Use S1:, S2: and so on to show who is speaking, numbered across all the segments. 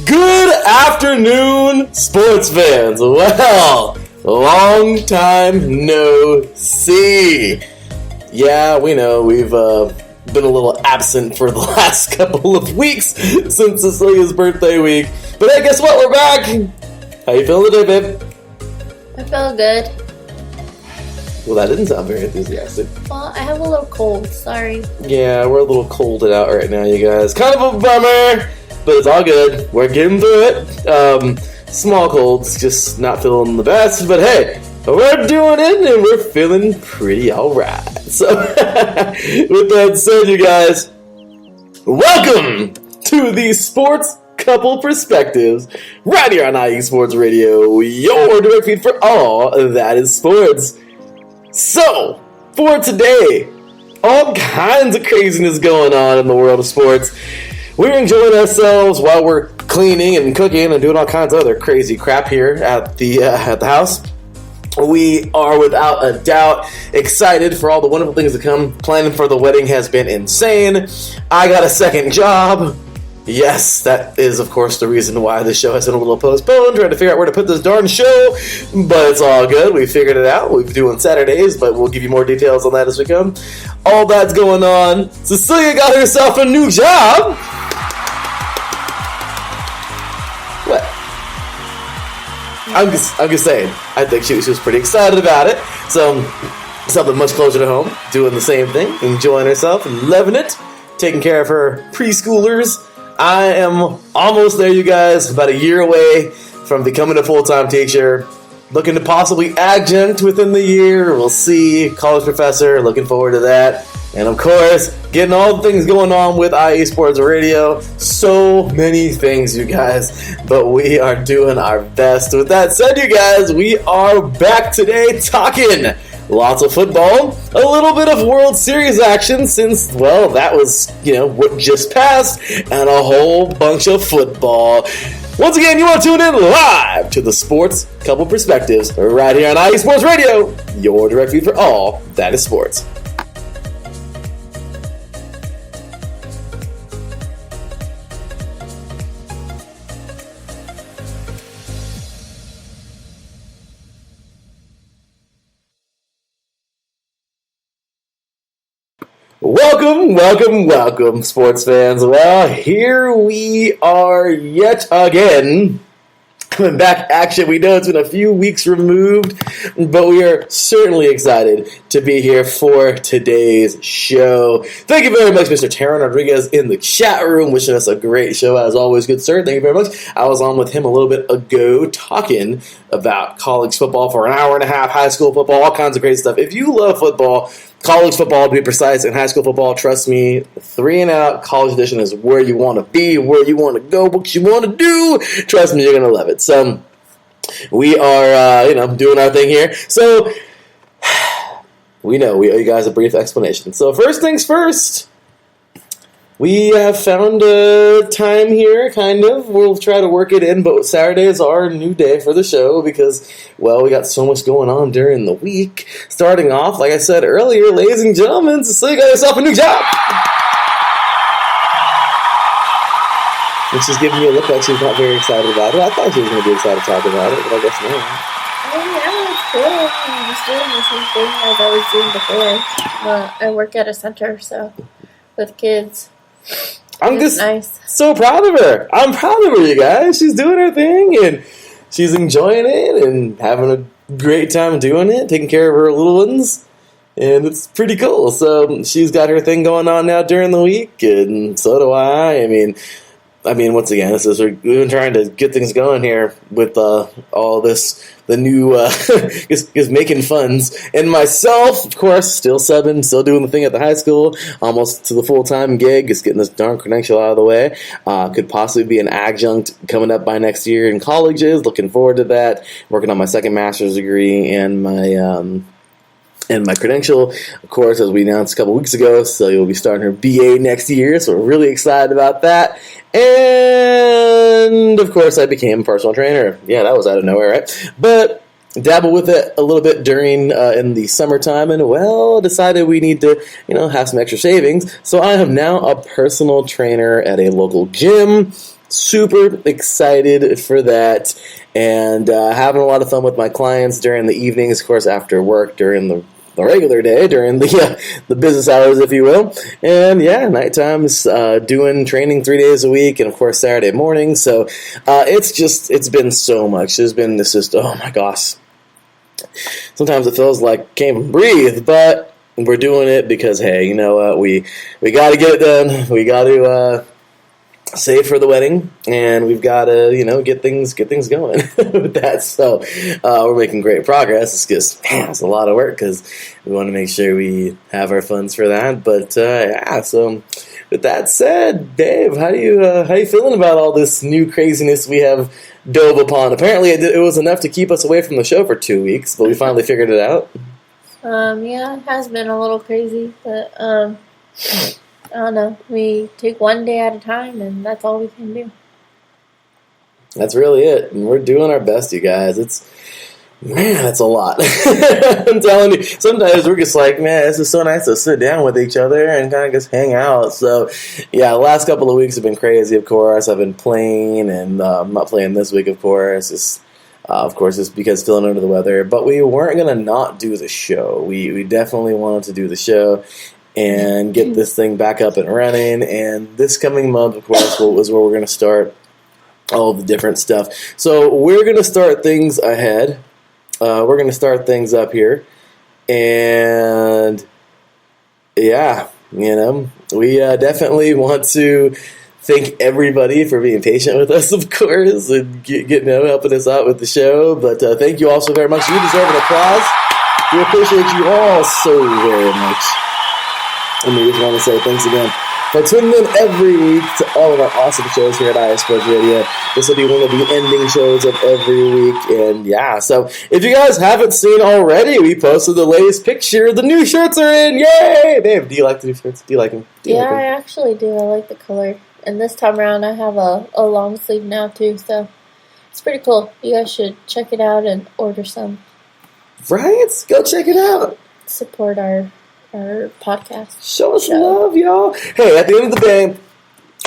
S1: Good afternoon, sports fans. Well, long time no see. Yeah, we know we've been a little absent for the last couple of weeks since Cecilia's birthday week. But hey, guess what? We're back. How you feeling today, babe?
S2: I feel good.
S1: Well, that didn't sound very enthusiastic.
S2: Well, I have a little cold. Sorry.
S1: Yeah, we're a little colded out right now, you guys. Kind of a bummer, but it's all good. We're getting through it. Small colds, just not feeling the best. But hey, we're doing it, and we're feeling pretty all right. So, with that said, you guys, welcome to the Sports Couple Perspectives, right here on IE Sports Radio, your direct feed for all that is sports. So, for today, all kinds of craziness going on in the world of sports. We're enjoying ourselves while we're cleaning and cooking and doing all kinds of other crazy crap here at the house. We are without a doubt excited for all the wonderful things to come. Planning for the wedding has been insane. I got a second job. Yes, that is, of course, the reason why this show has been a little postponed, trying to figure out where to put this darn show, but it's all good. We figured it out. We're doing Saturdays, but we'll give you more details on that as we come. All that's going on. Cecilia got herself a new job. What? I'm just saying. I think she was pretty excited about it. So, something much closer to home, doing the same thing, enjoying herself, loving it, taking care of her preschoolers. I am almost there, you guys, about a year away from becoming a full-time teacher. Looking to possibly adjunct within the year. We'll see. College professor, looking forward to that. And of course, getting all the things going on with IE Sports Radio. So many things, you guys. But we are doing our best. With that said, you guys, we are back today talking lots of football, a little bit of World Series action since, well, that was, what just passed, and a whole bunch of football. Once again, you want to tune in live to the Sports Couple Perspectives right here on IE Sports Radio, your direct feed for all that is sports. Welcome, sports fans. Well, here we are yet again. Coming back action. We know it's been a few weeks removed, but we are certainly excited to be here for today's show. Thank you very much, Mr. Taron Rodriguez in the chat room, wishing us a great show as always, good sir. Thank you very much. I was on with him a little bit ago talking about college football for an hour and a half, high school football, all kinds of great stuff. If you love football, college football to be precise, and high school football, trust me, 3 and out college edition is where you want to be, where you want to go, what you want to do. Trust me, you're going to love it. So we are, doing our thing here. So we know we owe you guys a brief explanation. So first things first, we have found a time here, kind of. We'll try to work it in, but Saturday is our new day for the show because, well, we got so much going on during the week. Starting off, like I said earlier, ladies and gentlemen, Cecilia got herself a new job. And she's giving me a look like she's not very excited about it. I thought she was going to be excited to talk about it, but I guess not.
S2: Yeah, it's cool. I'm just doing the same thing as I was doing before. I work at a center, so with kids.
S1: I'm just
S2: nice.
S1: So proud of her. I'm proud of her, you guys. She's doing her thing, and she's enjoying it and having a great time doing it, taking care of her little ones, and it's pretty cool. So she's got her thing going on now during the week, and so do I. I mean, once again, we've been trying to get things going here with all this, the new, just making funds. And myself, of course, still subbing, still doing the thing at the high school, almost to the full-time gig, just getting this darn credential out of the way. Could possibly be an adjunct coming up by next year in colleges. Looking forward to that. Working on my second master's degree and my credential, of course, as we announced a couple weeks ago, so you'll be starting her BA next year, so we're really excited about that. And, of course, I became a personal trainer. Yeah, that was out of nowhere, right? But dabble with it a little bit during in the summertime, and, well, decided we need to, have some extra savings. So I am now a personal trainer at a local gym. super excited for that, and having a lot of fun with my clients during the evenings, of course, after work, during the regular day, during the business hours, if you will. And yeah, night times, doing training 3 days a week, and of course Saturday morning. So it's been so much. There's been this just, oh my gosh. Sometimes it feels like can't even breathe, but we're doing it because, hey, you know what? We got to get it done. We got to save for the wedding, and we've got to, get things going with that. So we're making great progress. It's just, man, it's a lot of work because we want to make sure we have our funds for that. But yeah, so with that said, Dave, how you feeling about all this new craziness we have dove upon? Apparently, it was enough to keep us away from the show for 2 weeks, but we finally figured it out.
S2: Yeah, it has been a little crazy, but I don't know. We take one day at a time, and that's all we can do.
S1: That's really it. And we're doing our best, you guys. That's a lot. I'm telling you, sometimes we're just like, man, it's just so nice to sit down with each other and kind of just hang out. So, yeah, the last couple of weeks have been crazy, of course. I've been playing, and I'm not playing this week, of course. It's because feeling under the weather. But we weren't going to not do the show. We definitely wanted to do the show and get this thing back up and running. And this coming month, of course, was where we're going to start all the different stuff. So we're going to start things ahead. We're going to start things up here. And, yeah, we definitely want to thank everybody for being patient with us, of course, and helping us out with the show. But thank you all so very much. You deserve an applause. We appreciate you all so very much. And we just want to say thanks again for tuning in every week to all of our awesome shows here at IS Sports Radio. This will be one of the ending shows of every week. And yeah, so if you guys haven't seen already, we posted the latest picture. The new shirts are in. Yay! Babe, do you like the new shirts? Do you like them?
S2: I actually do. I like the color. And this time around, I have a long sleeve now, too. So it's pretty cool. You guys should check it out and order some.
S1: Right? Go check it out.
S2: Support our podcast.
S1: Show us love, y'all. Hey, at the end of the day,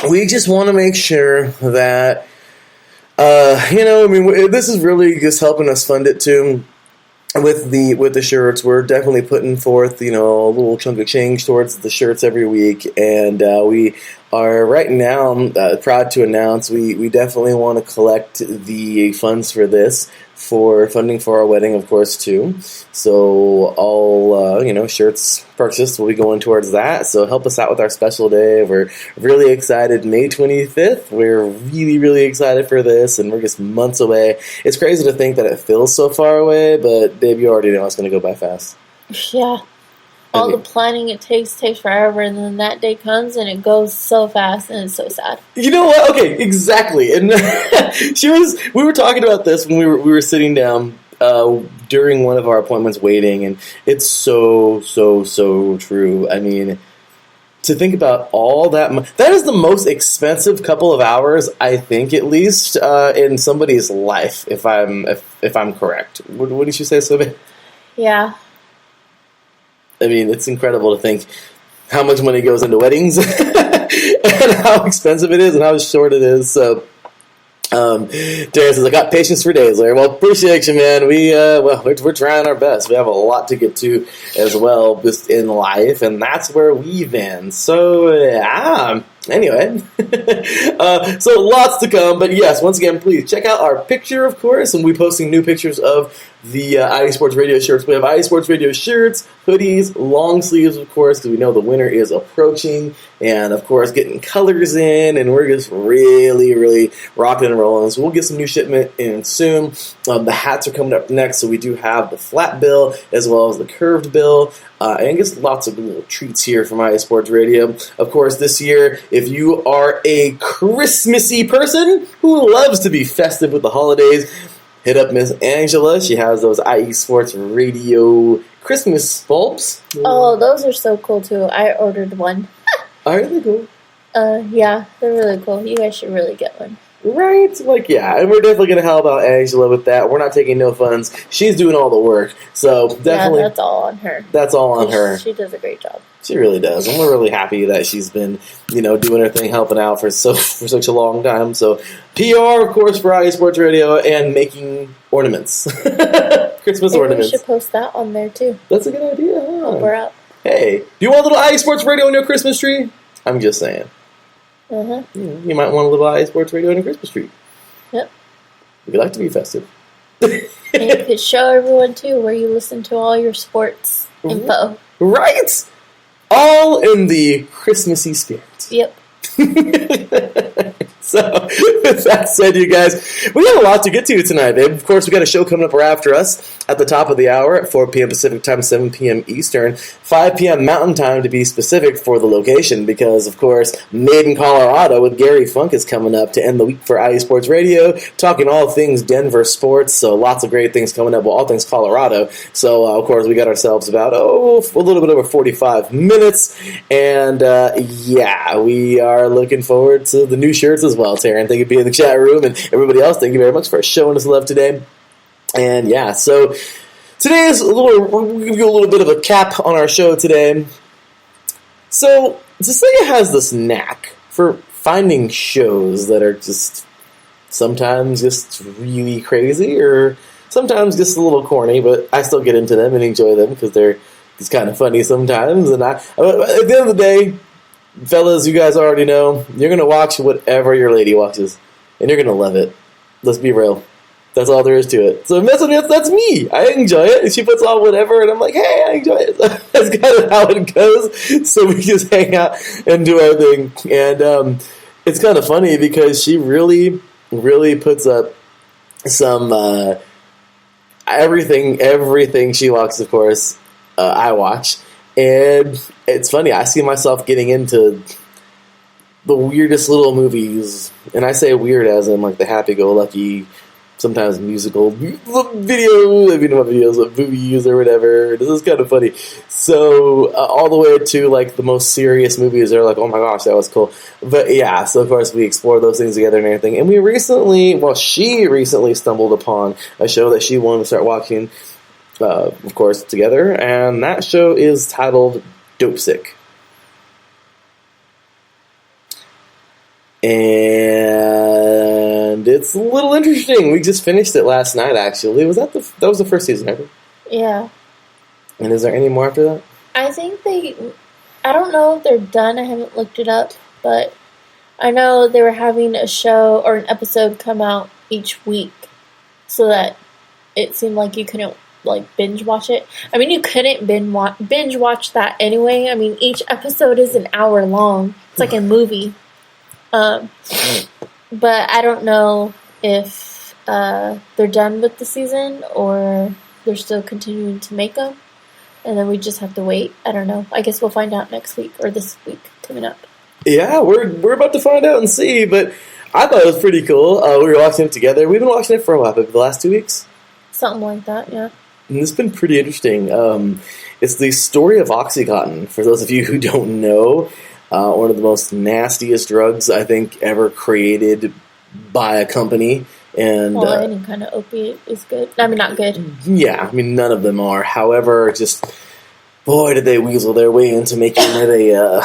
S1: we just want to make sure that, this is really just helping us fund it too. With the shirts, we're definitely putting forth, a little chunk of change towards the shirts every week, and we are right now proud to announce we definitely want to collect the funds for this for funding for our wedding, of course, too. So all shirts purchased will be going towards that. So help us out with our special day. We're really excited. May 25th. We're really, really excited for this, and we're just months away. It's crazy to think that it feels so far away, but babe, you already know it's going to go by fast.
S2: Yeah. All the planning it takes forever, and then that day comes and it goes so fast, and it's so sad. You know what?
S1: Okay, exactly. And we were talking about this when we were sitting down during one of our appointments waiting, and it's so true. I mean, to think about all that, that is the most expensive couple of hours, I think, at least in somebody's life, if I'm correct. What did you say, Sylvia?
S2: Yeah.
S1: I mean, it's incredible to think how much money goes into weddings and how expensive it is and how short it is. So, Darren says, I got patience for days, Larry. Well, appreciate you, man. We're trying our best. We have a lot to get to as well, just in life, and that's where we've been. So, yeah. Anyway, so lots to come, but yes, once again, please check out our picture, of course, and we'll be posting new pictures of the IE Sports Radio shirts. We have IE Sports Radio shirts, hoodies, long sleeves, of course, because we know the winter is approaching, and of course, getting colors in, and we're just really, really rocking and rolling. So we'll get some new shipment in soon. The hats are coming up next, so we do have the flat bill as well as the curved bill. And just lots of little treats here from IE Sports Radio. Of course, this year, if you are a Christmassy person who loves to be festive with the holidays, hit up Miss Angela. She has those IE Sports Radio Christmas bulbs.
S2: Oh, those are so cool, too. I ordered one.
S1: Are they cool?
S2: Yeah, they're really cool. You guys should really get one.
S1: Right? Like, yeah, and we're definitely going to help out Angela with that. We're not taking no funds. She's doing all the work. So, definitely.
S2: Yeah, that's all on her.
S1: That's all on her.
S2: She does a great job.
S1: She really does. And we're really happy that she's been, doing her thing, helping out for such a long time. So, PR, of course, for IE Sports Radio and making ornaments. Christmas
S2: Maybe
S1: ornaments.
S2: We should post that on there, too.
S1: That's a good idea, huh?
S2: Help her out.
S1: Hey, do you want a little IE Sports Radio on your Christmas tree? I'm just saying.
S2: Uh-huh.
S1: You might want a little IE Sports Radio on your Christmas tree.
S2: Yep.
S1: If you like to be festive.
S2: And you could show everyone, too, where you listen to all your sports info.
S1: Right? All in the Christmassy spirit.
S2: Yep.
S1: So, with that said, you guys, we got a lot to get to tonight, babe. Of course, we got a show coming up right after us at the top of the hour at 4 p.m. Pacific Time, 7 p.m. Eastern, 5 p.m. Mountain Time to be specific for the location because, of course, Made in Colorado with Gary Funk is coming up to end the week for IE Sports Radio, talking all things Denver sports, so lots of great things coming up, well, all things Colorado. So, of course, we got ourselves about, a little bit over 45 minutes, and, yeah, we are looking forward to the new shirts as well, Taryn. Thank you for being in the chat room, and everybody else, thank you very much for showing us love today. And yeah, so today is we'll give you a little bit of a cap on our show today. So Cecilia has this knack for finding shows that are just sometimes just really crazy or sometimes just a little corny, but I still get into them and enjoy them because they're just kind of funny sometimes. And at the end of the day, fellas, you guys already know, you're going to watch whatever your lady watches, and you're going to love it. Let's be real. That's all there is to it. So that's me. I enjoy it. And she puts on whatever, and I'm like, hey, I enjoy it. That's kind of how it goes. So we just hang out and do our thing. And it's kind of funny because she really, really puts up some everything she watches, of course, I watch. And it's funny, I see myself getting into the weirdest little movies. And I say weird as in like the happy-go-lucky, sometimes musical videos of movies or whatever. This is kind of funny. So all the way to like the most serious movies are like, oh my gosh, that was cool. But yeah, so of course we explore those things together and everything. And she recently stumbled upon a show that she wanted to start watching, of course, together, and that show is titled DopeSick. And it's a little interesting. We just finished it last night, actually. That was the first season, right?
S2: Yeah.
S1: And is there any more after that?
S2: I think I don't know if they're done. I haven't looked it up, but I know they were having a show or an episode come out each week so that it seemed like you couldn't binge watch it. I mean, you couldn't binge watch that anyway. I mean, each episode is an hour long. It's like a movie. But I don't know if they're done with the season or they're still continuing to make them. And then we just have to wait. I don't know. I guess we'll find out next week or this week coming up. Yeah,
S1: we're about to find out and see. But I thought it was pretty cool. We were watching it together. We've been watching it for a while, but the last 2 weeks.
S2: Something like that, yeah.
S1: And it's been pretty interesting. It's the story of Oxycontin. For those of you who don't know, one of the most nastiest drugs I think ever created by a company. And
S2: any kind of opiate is good. I mean, not good.
S1: Yeah, I mean, none of them are. However, just boy, did they weasel their way into making it a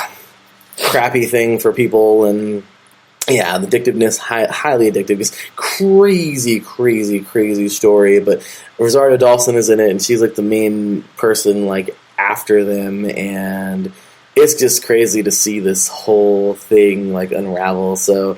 S1: crappy thing for people. And yeah, the addictiveness, highly addictive. It's crazy, crazy, crazy story. But Rosario Dawson is in it, and she's like the main person like after them, and it's just crazy to see this whole thing like unravel. So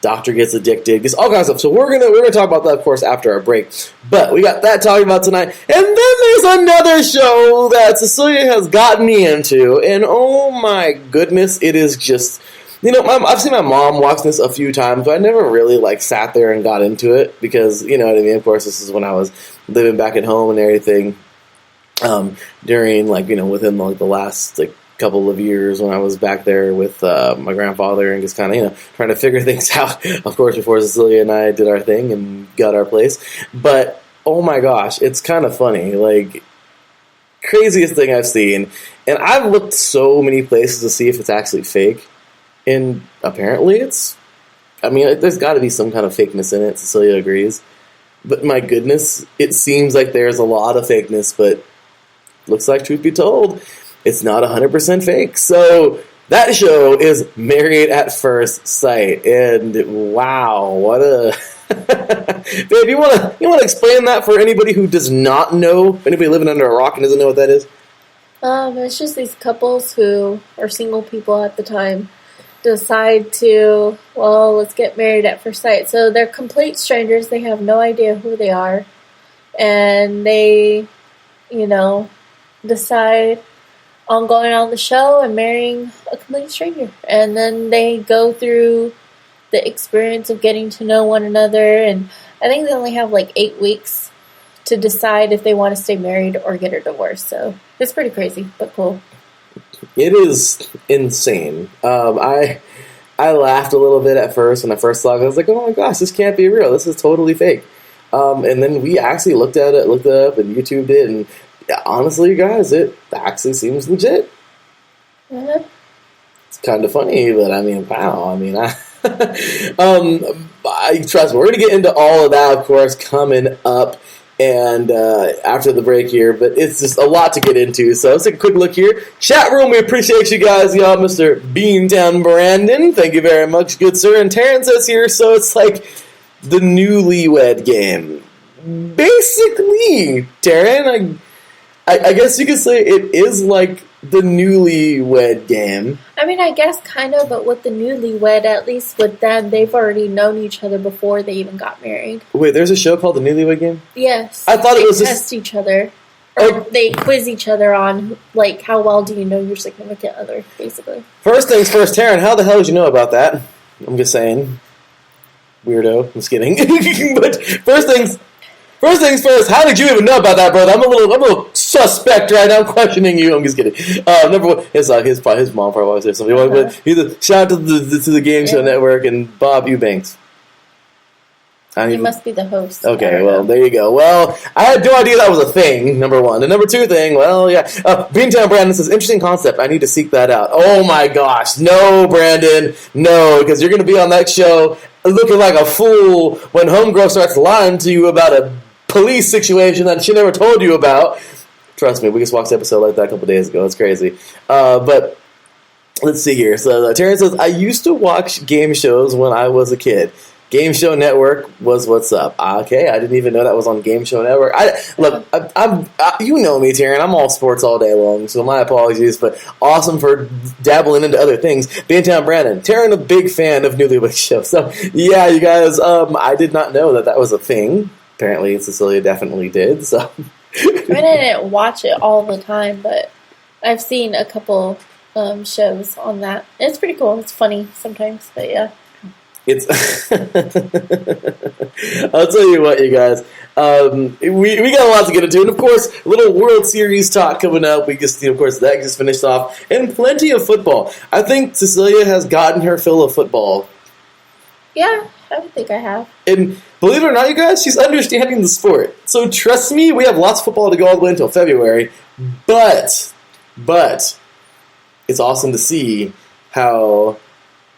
S1: doctor gets addicted, just all kinds of stuff. So we're gonna talk about that, of course, after our break. But we got that talking about tonight, and then there's another show that Cecilia has gotten me into, and oh my goodness, it is just. I've seen my mom watch this a few times, but I never really like sat there and got into it because, you know what I mean? Of course, this is when I was living back at home and everything. During within the last couple of years when I was back there with my grandfather and just kind of trying to figure things out. Of course, before Cecilia and I did our thing and got our place. But oh my gosh, it's kind of funny. Like craziest thing I've seen, and I've looked so many places to see if it's actually fake. And apparently it's I mean, there's got to be some kind of fakeness in it. Cecilia agrees. But my goodness, it seems like there's a lot of fakeness, but looks like, truth be told, it's not 100% fake. So that show is Married at First Sight. And wow, what a... Babe, you want to explain that for anybody who does not know? Anybody living under a rock and doesn't know what that is?
S2: It's just these couples who are single people at the time decide to, well, let's get married at first sight. So they're complete strangers. They have no idea who they are. And they, decide on going on the show and marrying a complete stranger. And then they go through the experience of getting to know one another. And I think they only have 8 weeks to decide if they want to stay married or get a divorce. So it's pretty crazy, but cool.
S1: It is insane. I laughed a little bit at first when I first saw it. I was like, oh my gosh, this can't be real. This is totally fake. And then we actually looked it up, and YouTubed it, and honestly, you guys, it actually seems legit.
S2: Mm-hmm.
S1: It's kind of funny, but I mean, wow. I mean, I trust me, we're going to get into all of that, of course, coming up. And after the break here, but it's just a lot to get into, so let's take a quick look here. Chat room, we appreciate you guys, y'all. Mr. Beantown Brandon, thank you very much, good sir. And Terrence says here, so it's like the newlywed game. Basically, Taryn, I guess you could say it is like the newlywed game.
S2: I mean, I guess kind of, but with the newlywed, at least with them, they've already known each other before they even got married.
S1: Wait, there's a show called The Newlywed Game?
S2: Yes.
S1: I thought it was
S2: They test each other. Or they quiz each other on, how well do you know your significant other, basically.
S1: First things first, Taryn, how the hell did you know about that? I'm just saying. Weirdo. I'm just kidding. But first things first, how did you even know about that, brother? I'm a little suspect right now. I'm questioning you. I'm just kidding. Number one, his mom probably always says something. But shout out to the Game Show Network and Bob Eubanks.
S2: He must be the host.
S1: Okay, well, there you go. Well, I had no idea that was a thing, number one. And number two thing, well, yeah. Beantown Brandon says, interesting concept. I need to seek that out. Oh, my gosh. No, Brandon. No, because you're going to be on that show looking like a fool when Homegirl starts lying to you about a police situation that she never told you about. Trust me, we just watched an episode like that a couple days ago. It's crazy. But let's see here. So Terrence says, I used to watch game shows when I was a kid. Game Show Network was what's up. Okay, I didn't even know that was on Game Show Network. I'm you know me, Taryn. I'm all sports all day long, so my apologies. But awesome for dabbling into other things. Beantown Brandon, Taryn, a big fan of Newlywed Show. So yeah, you guys, I did not know that was a thing. Apparently, Cecilia definitely did. So
S2: I mean, I didn't watch it all the time, but I've seen a couple shows on that. It's pretty cool. It's funny sometimes, but yeah.
S1: It's I'll tell you what, you guys. We got a lot to get into, and of course, a little World Series talk coming up. We just, of course, that just finished off, and plenty of football. I think Cecilia has gotten her fill of football.
S2: Yeah, I would think I have.
S1: And believe it or not, you guys, she's understanding the sport. So trust me, we have lots of football to go all the way until February. But it's awesome to see how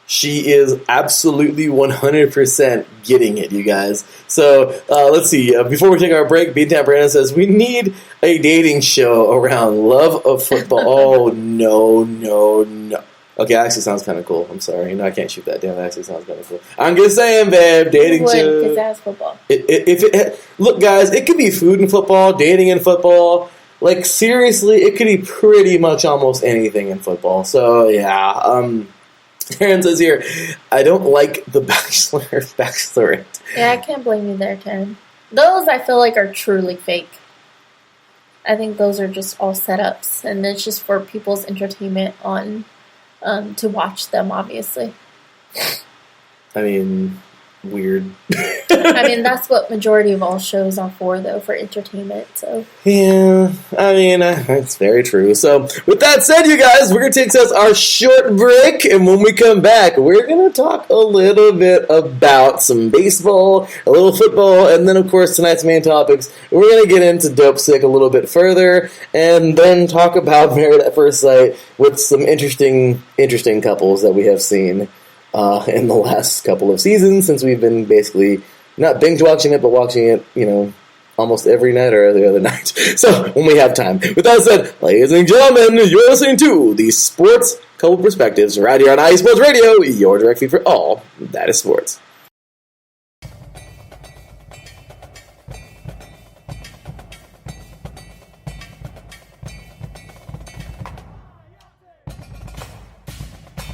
S1: she is absolutely 100% getting it, you guys. So, let's see. Before we take our break, Beantown Brandon says, we need a dating show around love of football. Oh, no. Okay, that actually sounds kind of cool. I'm sorry. No, I can't shoot that down. That actually sounds kind of cool. I'm just saying, babe, dating show.
S2: Because that's football.
S1: Look, guys, it could be food in football, dating in football. Like, seriously, it could be pretty much almost anything in football. So, yeah, Taryn says here, I don't like the Bachelorette.
S2: Yeah, I can't blame you there, Taryn. Those I feel like are truly fake. I think those are just all setups, and it's just for people's entertainment to watch them, obviously.
S1: I mean, weird.
S2: I mean, that's what majority of all shows are for, though, for entertainment. So
S1: yeah, I mean, that's very true. So with that said, you guys, we're going to take our short break, and when we come back, we're going to talk a little bit about some baseball, a little football, and then, of course, tonight's main topics. We're going to get into DopeSick a little bit further, and then talk about Married at First Sight with some interesting couples that we have seen. in the last couple of seasons, since we've been basically not binge watching it, but watching it, almost every night or every other night. So when we have time. With that said, ladies and gentlemen, you're listening to the Sports Couple Perspectives right here on iSports Radio, your direct feed for all that is sports.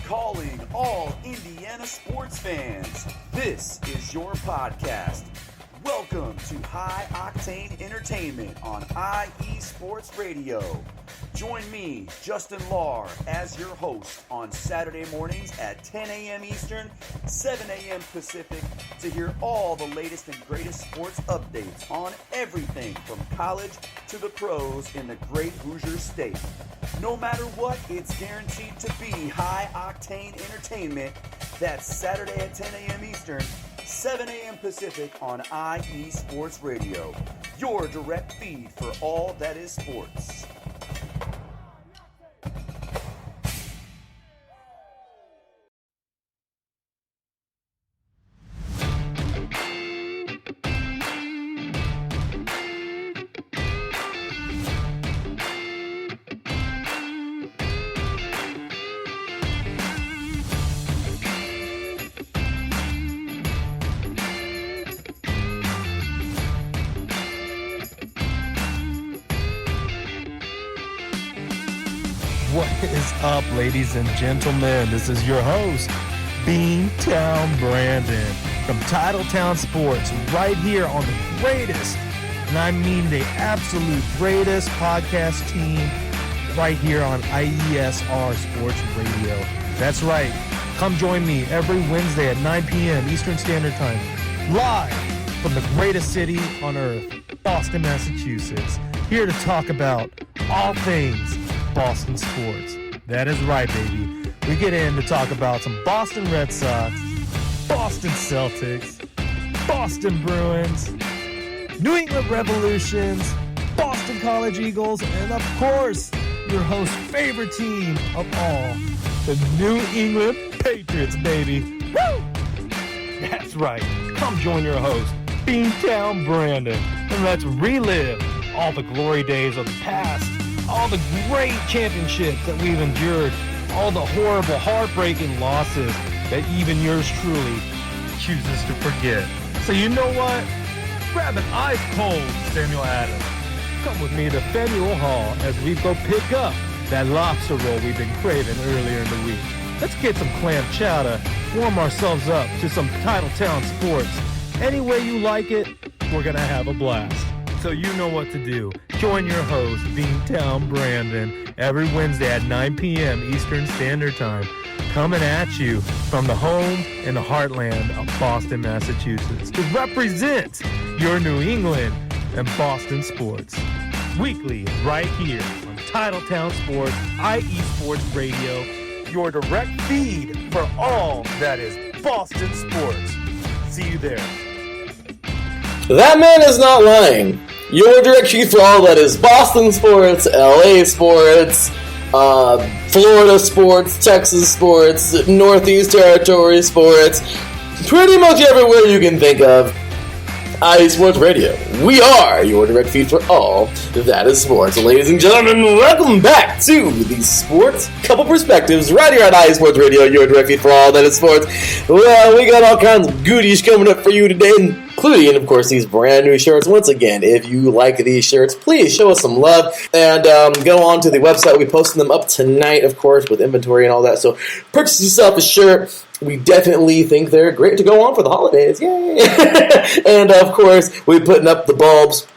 S3: Calling all Indiana sports fans, this is your podcast. Welcome to High Octane Entertainment on IE Sports Radio. Join me, Justin Lahr, as your host on Saturday mornings at 10 a.m. Eastern, 7 a.m. Pacific to hear all the latest and greatest sports updates on everything from college to the pros in the great Hoosier State. No matter what, it's guaranteed to be high octane entertainment. That's Saturday at 10 a.m. Eastern, 7 a.m. Pacific on IE Sports Radio, your direct feed for all that is sports.
S4: What is up, ladies and gentlemen? This is your host, Beantown Brandon from Titletown Sports, right here on the greatest, and I mean the absolute greatest podcast team right here on IESR Sports Radio. That's right. Come join me every Wednesday at 9 p.m. Eastern Standard Time, live from the greatest city on earth, Boston, Massachusetts, here to talk about all things Boston sports. That is right, baby. We get in to talk about some Boston Red Sox, Boston Celtics, Boston Bruins, New England Revolutions, Boston College Eagles, and of course, your host's favorite team of all, the New England Patriots, baby. Woo! That's right. Come join your host, Beantown Brandon, and let's relive all the glory days of the past, all the great championships that we've endured, all the horrible, heartbreaking losses that even yours truly chooses to forget. So you know what? Grab an ice-cold Samuel Adams. Come with me to Faneuil Hall as we go pick up that lobster roll we've been craving earlier in the week. Let's get some clam chowder, warm ourselves up to some Titletown sports. Any way you like it, we're going to have a blast. So you know what to do. Join your host, Beantown Brandon, every Wednesday at 9 p.m. Eastern Standard Time, coming at you from the home and the heartland of Boston, Massachusetts, to represent your New England and Boston sports. Weekly, right here on Titletown Sports, IE Sports Radio, your direct feed for all that is Boston sports. See you there.
S1: That man is not lying. Your direct feed for all that is Boston sports, LA sports, Florida sports, Texas sports, Northeast Territory sports, pretty much everywhere you can think of. IE Sports Radio. We are your direct feed for all that is sports. Ladies and gentlemen, welcome back to the Sports Couple Perspectives right here on IE Sports Radio, your direct feed for all that is sports. Well, we got all kinds of goodies coming up for you today, including, of course, these brand new shirts. Once again, if you like these shirts, please show us some love and go on to the website. We posted them up tonight, of course, with inventory and all that. So purchase yourself a shirt. We definitely think they're great to go on for the holidays. Yay! And, of course, we're putting up the bulbs,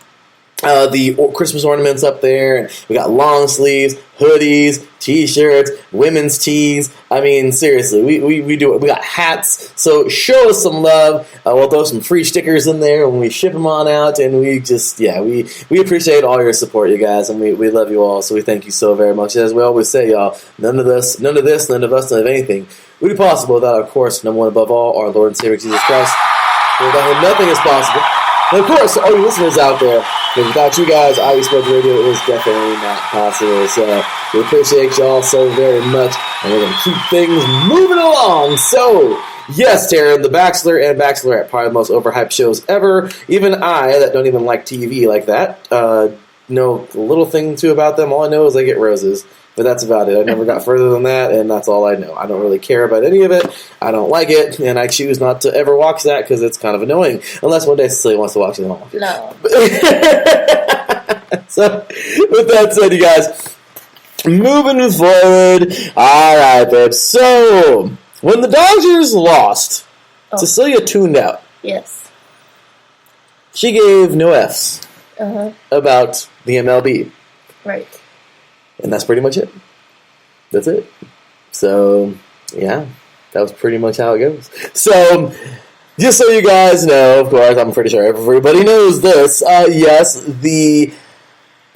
S1: the Christmas ornaments up there. And we got long sleeves, hoodies, T-shirts, women's tees. I mean, seriously, we do it. We got hats. So show us some love. We'll throw some free stickers in there when we ship them on out. And we just, we appreciate all your support, you guys. And we love you all. So we thank you so very much. As we always say, y'all, none of this, none of us, none of anything would be possible without, of course, number one above all, our Lord and Savior Jesus Christ. Without him, nothing is possible. And of course, all you listeners out there, Because without you guys, IE Sports Radio is definitely not possible. So we appreciate y'all so very much, and we're going to keep things moving along. So, yes, Taryn, The Bachelor and Bachelorette, probably the most overhyped shows ever. Even I, that don't even like TV like that, know a little thing, too, about them. All I know is they get roses. But that's about it. I never got further than that, and that's all I know. I don't really care about any of it. I don't like it, and I choose not to ever watch that because it's kind of annoying. Unless one day Cecilia wants to watch it, then I'll watch it.
S2: No.
S1: So, with that said, you guys, moving forward. All right, babe. So, when the Dodgers lost, Cecilia tuned out.
S2: Yes.
S1: She gave no Fs
S2: Uh-huh.
S1: about the MLB.
S2: Right.
S1: And that's pretty much it. That's it. So, yeah, that was pretty much how it goes. So, just so you guys know, of course, I'm pretty sure everybody knows this. Yes, I was going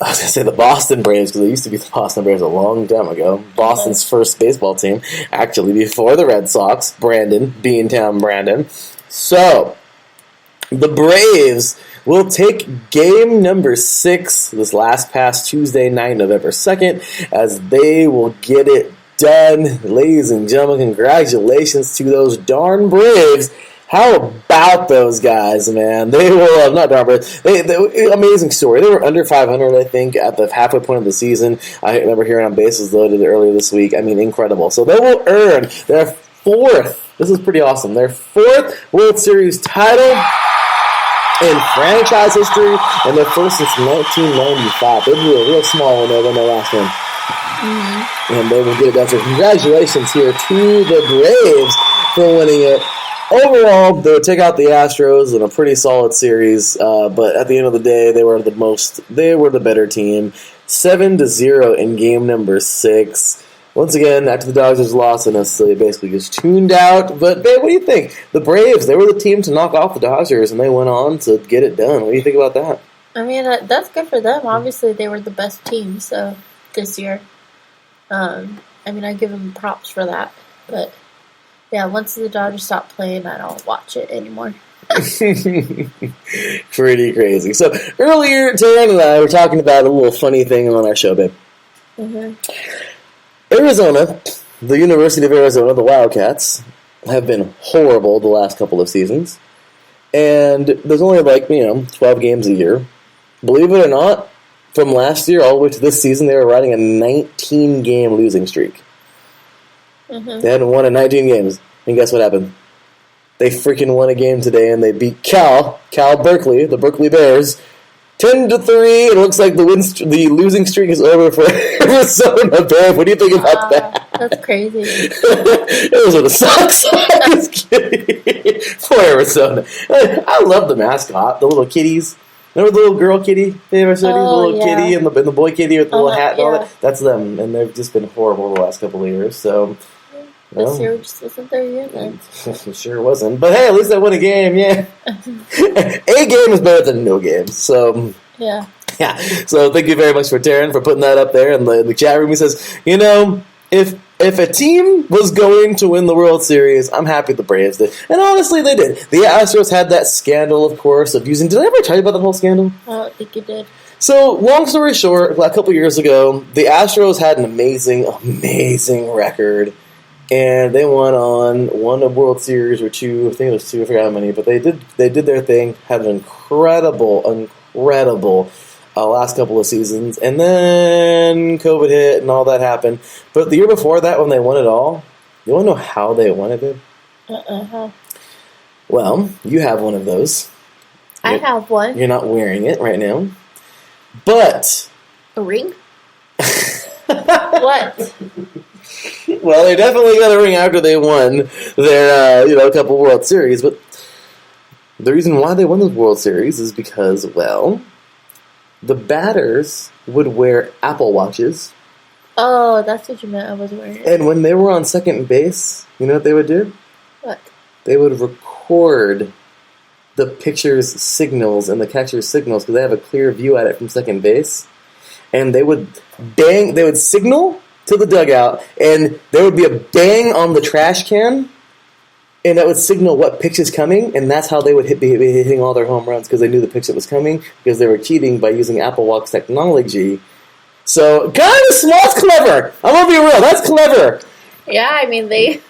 S1: to say the Boston Braves, because it used to be the Boston Braves a long time ago. Boston's first baseball team, actually before the Red Sox. Brandon, Beantown Brandon. So, the Braves will take game number 6 this past Tuesday night, November 2nd, as they will get it done. Ladies and gentlemen, congratulations to those darn Braves. How about those guys, man? They will, not darn Braves, they amazing story. They were under 500, I think, at the halfway point of the season. I remember hearing on Bases Loaded earlier this week. I mean, incredible. So they will earn their 4th, this is pretty awesome, their 4th World Series title in franchise history, and their first since 1995. They blew a real small one over in their last one. Mm-hmm. And they will get it done. So congratulations here to the Braves for winning it. Overall, they would take out the Astros in a pretty solid series, but at the end of the day, they were the better team. 7-0 in game number 6. Once again, after the Dodgers lost, and Cecilia basically just tuned out. But, babe, what do you think? The Braves, they were the team to knock off the Dodgers, and they went on to get it done. What do you think about that?
S2: I mean, that's good for them. Obviously, they were the best team this year. I mean, I give them props for that. But, yeah, once the Dodgers stop playing, I don't watch it anymore.
S1: Pretty crazy. So, earlier, Taryn and I were talking about a little funny thing on our show, babe.
S2: Mm-hmm.
S1: Arizona, the University of Arizona, the Wildcats, have been horrible the last couple of seasons. And there's only 12 games a year. Believe it or not, from last year all the way to this season, they were riding a 19-game losing streak. Mm-hmm. They hadn't won in 19 games. And guess what happened? They freaking won a game today, and they beat Cal Berkeley, the Berkeley Bears, 10-3. It looks like the losing streak is over for Arizona. Babe, what do you think about that?
S2: That's crazy.
S1: Arizona sucks. I'm just kidding. Poor Arizona. I love the mascot, the little kitties. Remember the little girl kitty? The little kitty and the boy kitty with the little hat and all that? That's them, and they've just been horrible the last couple of years. So,
S2: this year just wasn't their year then.
S1: It sure wasn't. But hey, at least they won a game, yeah. A game is better than no games. So,
S2: yeah.
S1: So thank you very much for Taryn for putting that up there in the chat room. He says, if a team was going to win the World Series, I'm happy the Braves did. And honestly, they did. The Astros had that scandal, of course, of using... Did I ever tell you about that whole scandal?
S2: I don't think you did.
S1: So, long story short, a couple years ago, the Astros had an amazing record. And they won a World Series or two. I think it was 2. I forgot how many. But they did their thing. Had an incredible last couple of seasons. And then COVID hit and all that happened. But the year before that, when they won it all, you want to know how they won it, babe?
S2: How?
S1: Well, you have one of those.
S2: I have one.
S1: You're not wearing it right now. But...
S2: A ring? What?
S1: Well, they definitely got a ring after they won their, a couple World Series. But the reason why they won the World Series is because, well, the batters would wear Apple Watches.
S2: Oh, that's what you meant. I wasn't wearing it.
S1: And when they were on second base, you know what they would do?
S2: What?
S1: They would record the pitcher's signals and the catcher's signals because they have a clear view at it from second base. And they would signal to the dugout, and there would be a bang on the trash can, And that would signal what pitch is coming, and that's how they would be hitting all their home runs, because they knew the pitch that was coming, because they were cheating by using Apple Watch technology. So, kind of small, that's clever. I'm going to be real, that's clever.
S2: Yeah, I mean, they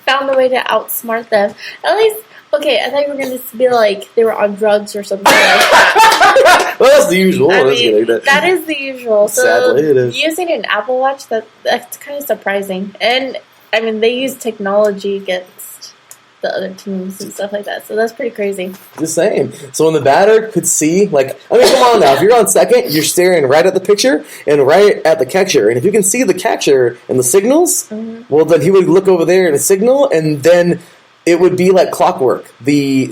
S2: found a way to outsmart them. At least, okay, I thought you were going to be like they were on drugs or something like that.
S1: Well, that's the usual.
S2: I mean, that is the usual. So,
S1: sadly, it is.
S2: Using an Apple Watch, that's kind of surprising. And, I mean, they use technology against the other teams and stuff like that. So that's pretty crazy.
S1: Just saying. So when the batter could see, like, I mean, come on now. If you're on second, you're staring right at the pitcher and right at the catcher. And if you can see the catcher and the signals, well, then he would look over there and signal, and then it would be like clockwork. The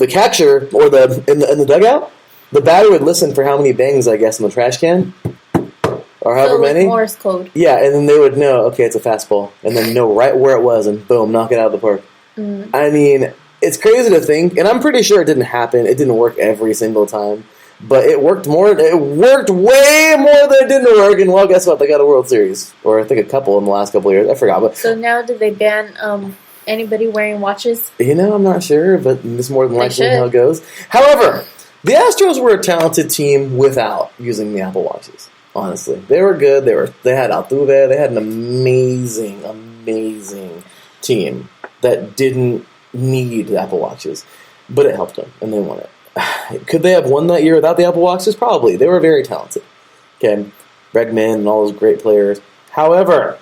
S1: catcher or in the dugout, the batter would listen for how many bangs, I guess, in the trash can. Or however many.
S2: Morse code.
S1: Yeah, and then they would know, okay, it's a fastball. And then know right where it was, and boom, knock it out of the park. I mean, it's crazy to think, and I'm pretty sure it didn't happen. It didn't work every single time, but it worked more. It worked way more than it didn't work. And well, guess what? They got a World Series, or I think a couple in the last couple of years. I forgot. But
S2: so now, did they ban anybody wearing watches?
S1: You know, I'm not sure, but it's more than likely how it goes. However, the Astros were a talented team without using the Apple Watches. Honestly, they were good. They had Altuve. They had an amazing team that didn't need the Apple Watches, but it helped them, and they won it. Could they have won that year without the Apple Watches? Probably. They were very talented. Okay, Bregman and all those great players. However,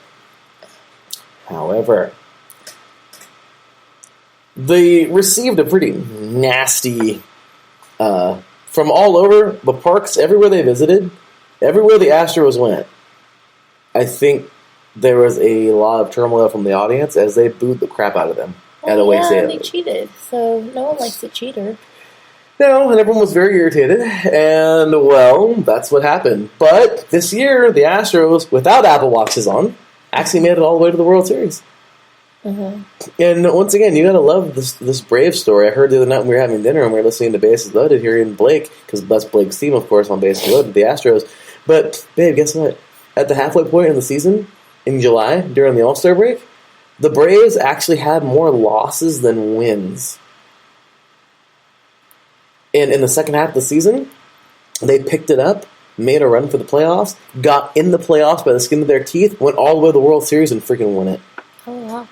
S1: they received a pretty nasty from all over the parks, everywhere they visited, everywhere the Astros went. I think there was a lot of turmoil from the audience as they booed the crap out of them at away stadium.
S2: They cheated, so no one likes a cheater.
S1: No, and everyone was very irritated, and, well, that's what happened. But this year, the Astros, without Apple Watches on, actually made it all the way to the World Series. And once again, you gotta love this Brave story. I heard the other night when we were having dinner and we were listening to Bases Loaded, hearing Blake, because that's Blake's team, of course, on Bases Loaded, the Astros. But, babe, guess what? At the halfway point in the season, in July, during the All-Star break, the Braves actually had more losses than wins. And in the second half of the season, they picked it up, made a run for the playoffs, got in the playoffs by the skin of their teeth, went all the way to the World Series and freaking won it.
S2: Oh, wow.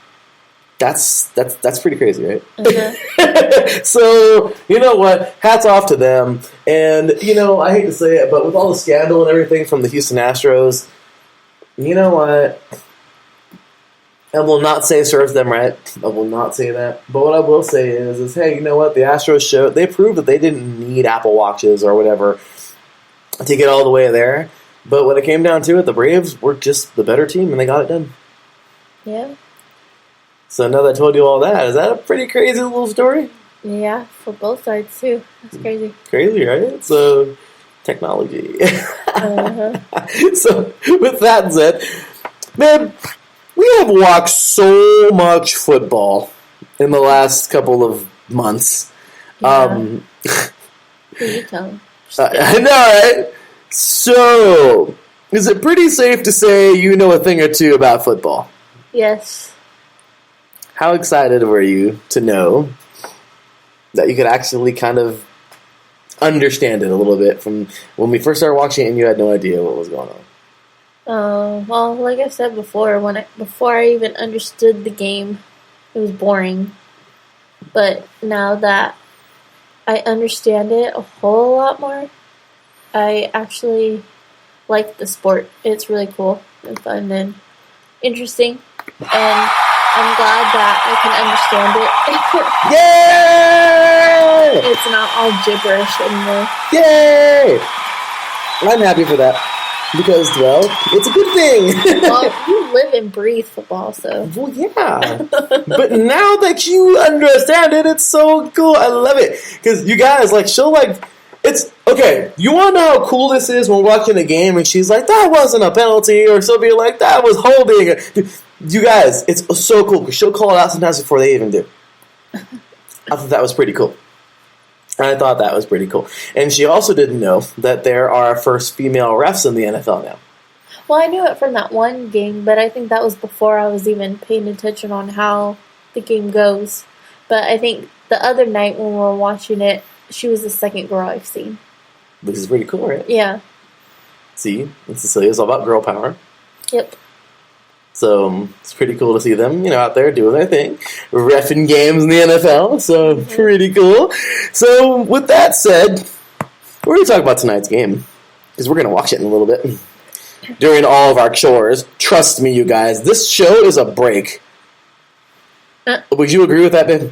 S1: That's pretty crazy, right? So, you know what? Hats off to them. And, you know, I hate to say it, but with all the scandal and everything from the Houston Astros, you know what? I will not say serves them right. I will not say that. But what I will say is hey, you know what? The Astros they proved that they didn't need Apple Watches or whatever to get all the way there. But when it came down to it, the Braves were just the better team, and they got it done.
S2: Yeah.
S1: So now that I told you all that, is that a pretty crazy little story?
S2: Yeah, for both sides, too. That's crazy.
S1: Crazy, right? So, technology. So, with that said, man, we have watched so much football in the last couple of months.
S2: Yeah. Who you telling?
S1: I know, right? So, is it pretty safe to say you know a thing or two about football?
S2: Yes.
S1: How excited were you to know that you could actually kind of understand it a little bit from when we first started watching it and you had no idea what was going on?
S2: Well, like I said before, before I even understood the game, it was boring. But now that I understand it a whole lot more, I actually like the sport. It's really cool and fun and interesting. And I'm glad that I can understand it.
S1: Yay!
S2: It's not all gibberish anymore.
S1: Yay! I'm happy for that. Because, well, it's a good thing.
S2: Well, you live and breathe football, so.
S1: Well, yeah. But now that you understand it, it's so cool. I love it. Because you guys, it's, okay, you want to know how cool this is when we're watching a game and she's like, that wasn't a penalty, or she'll be like, that was holding. You guys, it's so cool because she'll call it out sometimes before they even do. I thought that was pretty cool. And she also didn't know that there are first female refs in the NFL now.
S2: Well, I knew it from that one game, but I think that was before I was even paying attention on how the game goes. But I think the other night when we were watching it, she was the second girl I've seen.
S1: Which is pretty cool, right?
S2: Yeah.
S1: See, and Cecilia's all about girl power.
S2: Yep.
S1: So it's pretty cool to see them, out there doing their thing, reffing games in the NFL. So pretty cool. So with that said, we're going to talk about tonight's game because we're going to watch it in a little bit during all of our chores. Trust me, you guys, this show is a break. Would you agree with that, babe?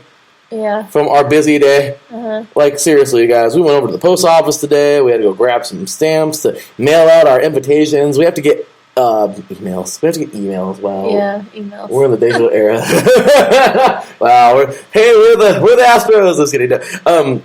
S2: Yeah.
S1: From our busy day?
S2: Uh-huh.
S1: Like, seriously, you guys, we went over to the post office today. We had to go grab some stamps to mail out our invitations. We have to get emails. We have to get emails. Wow.
S2: Yeah, emails.
S1: We're in the digital era. Wow. We're the Astros. Let's get it done.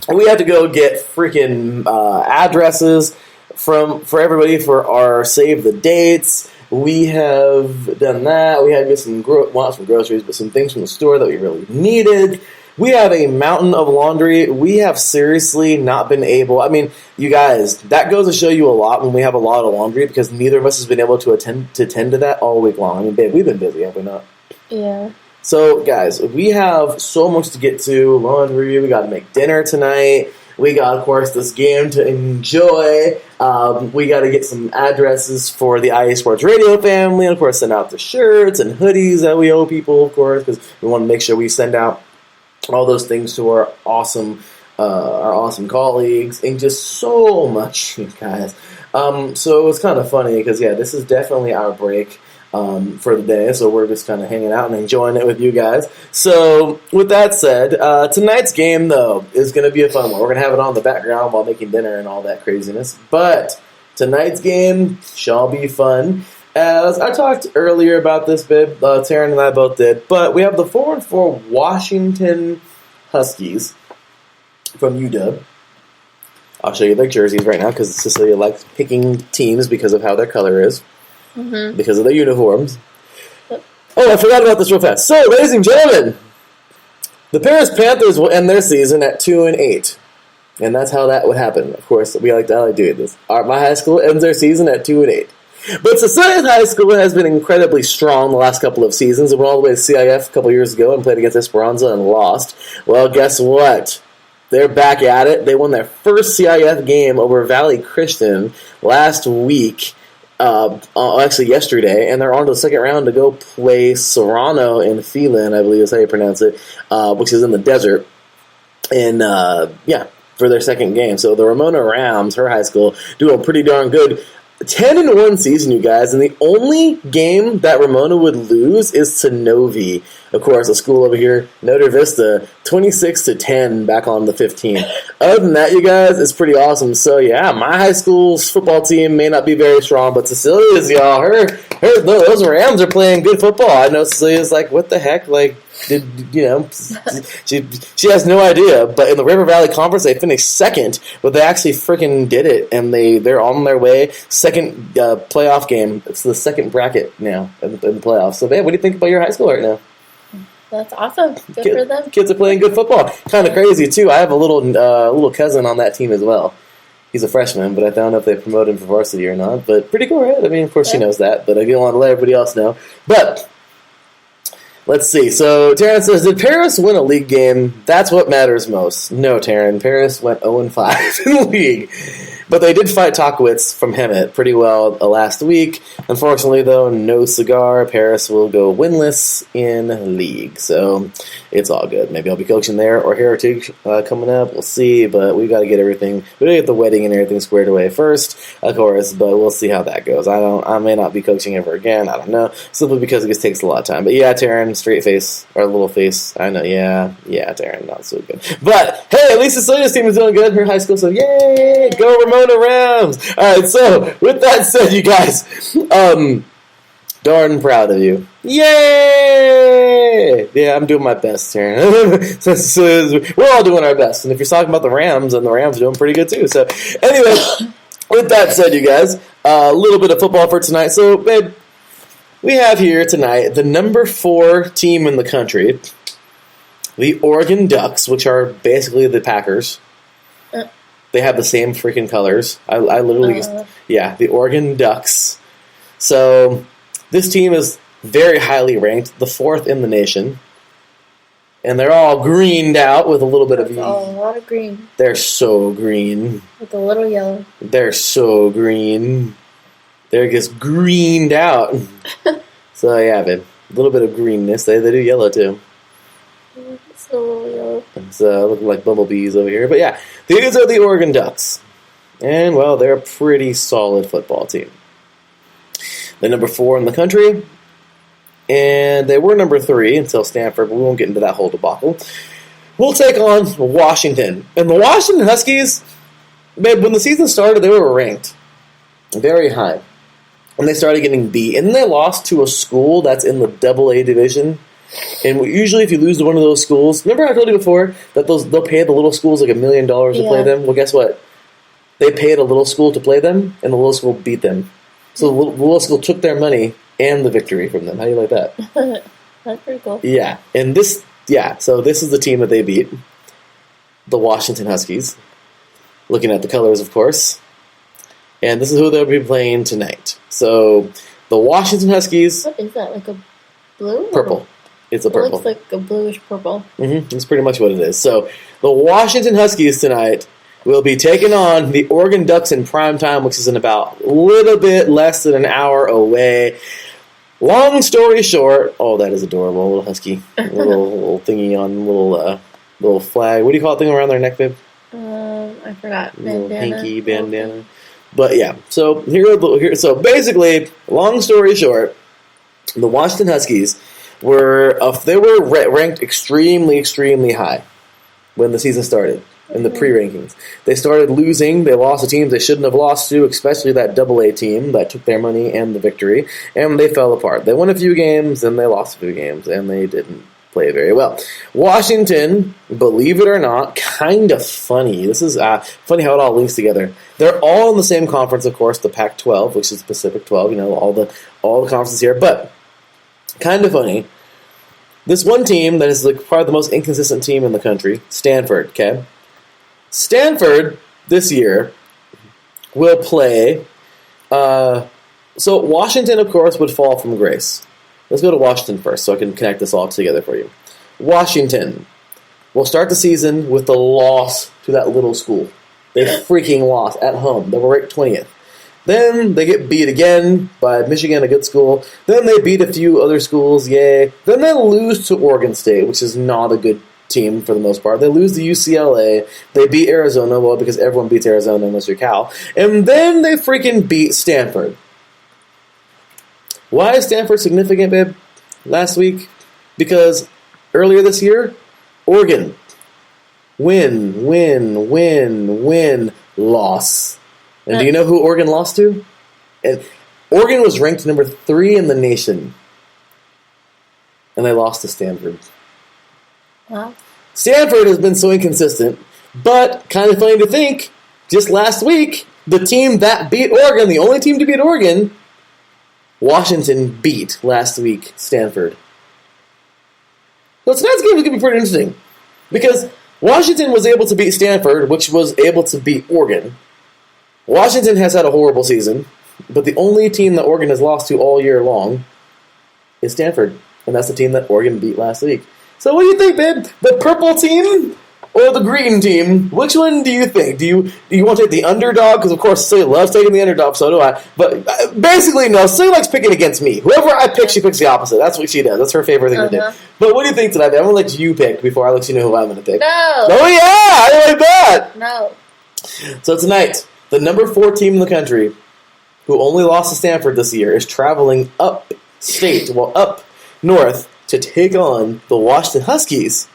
S1: We have to go get freaking addresses for everybody for our save the dates. We have done that. We had to get some groceries, but some things from the store that we really needed. We have a mountain of laundry. We have seriously not been able. I mean, you guys, that goes to show you a lot when we have a lot of laundry because neither of us has been able to tend to that all week long. I mean, babe, we've been busy, have we not?
S2: Yeah.
S1: So, guys, we have so much to get to. Laundry. We got to make dinner tonight. We got, of course, this game to enjoy. We got to get some addresses for the IE Sports Radio family. And, of course, send out the shirts and hoodies that we owe people, of course, because we want to make sure we send out all those things to our awesome colleagues, and just so much, you guys. So it's kind of funny because, yeah, this is definitely our break for the day, so we're just kind of hanging out and enjoying it with you guys. So with that said, tonight's game, though, is going to be a fun one. We're going to have it on in the background while making dinner and all that craziness, but tonight's game shall be fun. As I talked earlier about this, babe, Taryn and I both did, but we have the 4-4 Washington Huskies from UW. I'll show you their jerseys right now because Cecilia likes picking teams because of how their color is, because of their uniforms. Oh, I forgot about this real fast. So, ladies and gentlemen, the Paris Panthers will end their season at 2-8. And that's how that would happen. Of course, I like doing this. My high school ends their season at 2-8. But Cecilia's high school has been incredibly strong the last couple of seasons. It went all the way to CIF a couple years ago and played against Esperanza and lost. Well, guess what? They're back at it. They won their first CIF game over Valley Christian last week, actually yesterday, and they're on to the second round to go play Serrano in Phelan, I believe is how you pronounce it, which is in the desert. And, for their second game. So the Ramona Rams, her high school, doing pretty darn good. 10-1 season, you guys, and the only game that Ramona would lose is to Novi. Of course, a school over here, Notre Vista, 26-10 back on the 15. Other than that, you guys, it's pretty awesome. So yeah, my high school's football team may not be very strong, but Cecilia's, y'all, those Rams are playing good football. I know Cecilia's like, what the heck, like. She has no idea, but in the River Valley Conference they finished second, but they actually freaking did it, and they're on their way. Second playoff game. It's the second bracket now in the playoffs. So, man, what do you think about your high school right now?
S2: That's awesome. Good for them.
S1: Kids are playing good football. Kind of crazy too. I have a little cousin on that team as well. He's a freshman, but I don't know if they promoted him for varsity or not. But pretty cool, right? I mean, of course she knows that, but I didn't want to let everybody else know. But let's see. So, Taryn says, did Paris win a league game? That's what matters most. No, Taryn. Paris went 0-5 in the league. But they did fight Takowitz from Hemet pretty well last week. Unfortunately, though, no cigar. Paris will go winless in league. So, it's all good. Maybe I'll be coaching there or Heritage coming up. We'll see. But we got to get everything. We got to get the wedding and everything squared away first, of course. But we'll see how that goes. I may not be coaching ever again. I don't know. Simply because it just takes a lot of time. But yeah, Taryn, straight face or little face. I know. Yeah, Taryn, not so good. But hey, at least Cecilia's team is doing good in her high school. So yay, go Ramona Rams! All right. So with that said, you guys, darn proud of you. Yay! Yeah, I'm doing my best, Taryn. We're all doing our best. And if you're talking about the Rams, then the Rams are doing pretty good too. So anyway, with that said, you guys, a little bit of football for tonight. So, babe, we have here tonight the number 4 team in the country, the Oregon Ducks, which are basically the Packers. They have the same freaking colors. I literally, the Oregon Ducks. So this team is very highly ranked, the 4th in the nation. And they're all greened out with a little bit
S2: That's
S1: of...
S2: a lot of green
S1: They're so green.
S2: with a little yellow.
S1: They're so green. They're just greened out. So, yeah, babe. A little bit of greenness. They do yellow, too.
S2: It's a little yellow.
S1: It's looking like bumblebees over here. But, yeah, these are the Oregon Ducks. And, well, they're a pretty solid football team. They're number 4 in the country. And they were number 3 until Stanford, but we won't get into that whole debacle. We'll take on Washington. And the Washington Huskies, babe, when the season started, they were ranked very high. And they started getting beat. And then they lost to a school that's in the AA division. And usually if you lose to one of those schools, remember I told you before that they'll pay the little schools like $1 million to play them? Well, guess what? They paid a little school to play them, and the little school beat them. So the little school took their money and the victory from them. How do you like that?
S2: That's pretty cool.
S1: Yeah. And so this is the team that they beat. The Washington Huskies. Looking at the colors, of course. And this is who they'll be playing tonight. So, the Washington Huskies...
S2: What is that, like a blue?
S1: Purple. It's a purple.
S2: It looks like a bluish purple.
S1: That's pretty much what it is. So, the Washington Huskies tonight will be taking on the Oregon Ducks in prime time, which is in about a little bit less than an hour away. Long story short... Oh, that is adorable. A little husky. little thingy on little flag. What do you call it thing around their neck, babe?
S2: I forgot.
S1: Little hanky bandana. But yeah, so so basically, long story short, the Washington Huskies were ranked extremely, extremely high when the season started in the pre-rankings. They started losing. They lost to teams they shouldn't have lost to, especially that AA team that took their money and the victory, and they fell apart. They won a few games, and they lost a few games, and they didn't play very well. Washington, believe it or not, kind of funny. This is funny how it all links together. They're all in the same conference, of course, the Pac-12, which is Pacific 12. You know, all the conferences here. But kind of funny. This one team that is probably the most inconsistent team in the country, Stanford. Okay, Stanford this year will play. So Washington, of course, would fall from grace. Let's go to Washington first so I can connect this all together for you. Washington will start the season with the loss to that little school. They freaking lost at home. They were ranked 20th. Then they get beat again by Michigan, a good school. Then they beat a few other schools, yay. Then they lose to Oregon State, which is not a good team for the most part. They lose to UCLA. They beat Arizona, well, because everyone beats Arizona unless you're Cal. And then they freaking beat Stanford. Why is Stanford significant, babe, last week? Because earlier this year, Oregon, win, loss. And do you know who Oregon lost to? And Oregon was ranked number 3 in the nation. And they lost to Stanford.
S2: Wow.
S1: Stanford has been so inconsistent, but kind of funny to think, just last week, the team that beat Oregon, the only team to beat Oregon, Washington beat last week Stanford. So tonight's game is going to be pretty interesting. Because Washington was able to beat Stanford, which was able to beat Oregon. Washington has had a horrible season, but the only team that Oregon has lost to all year long is Stanford. And that's the team that Oregon beat last week. So what do you think, babe? The purple team or the green team? Which one do you think? Do you want to take the underdog? Because, of course, Cecilia loves taking the underdog, so do I. But basically, no, Cecilia likes picking against me. Whoever I pick, she picks the opposite. That's what she does. That's her favorite thing to do. But what do you think tonight, babe? I'm going to let you pick before I let you know who I'm going to pick.
S2: No.
S1: Oh, yeah! I like that!
S2: No.
S1: So tonight, the number 4 team in the country, who only lost to Stanford this year, is traveling up north, to take on the Washington Huskies,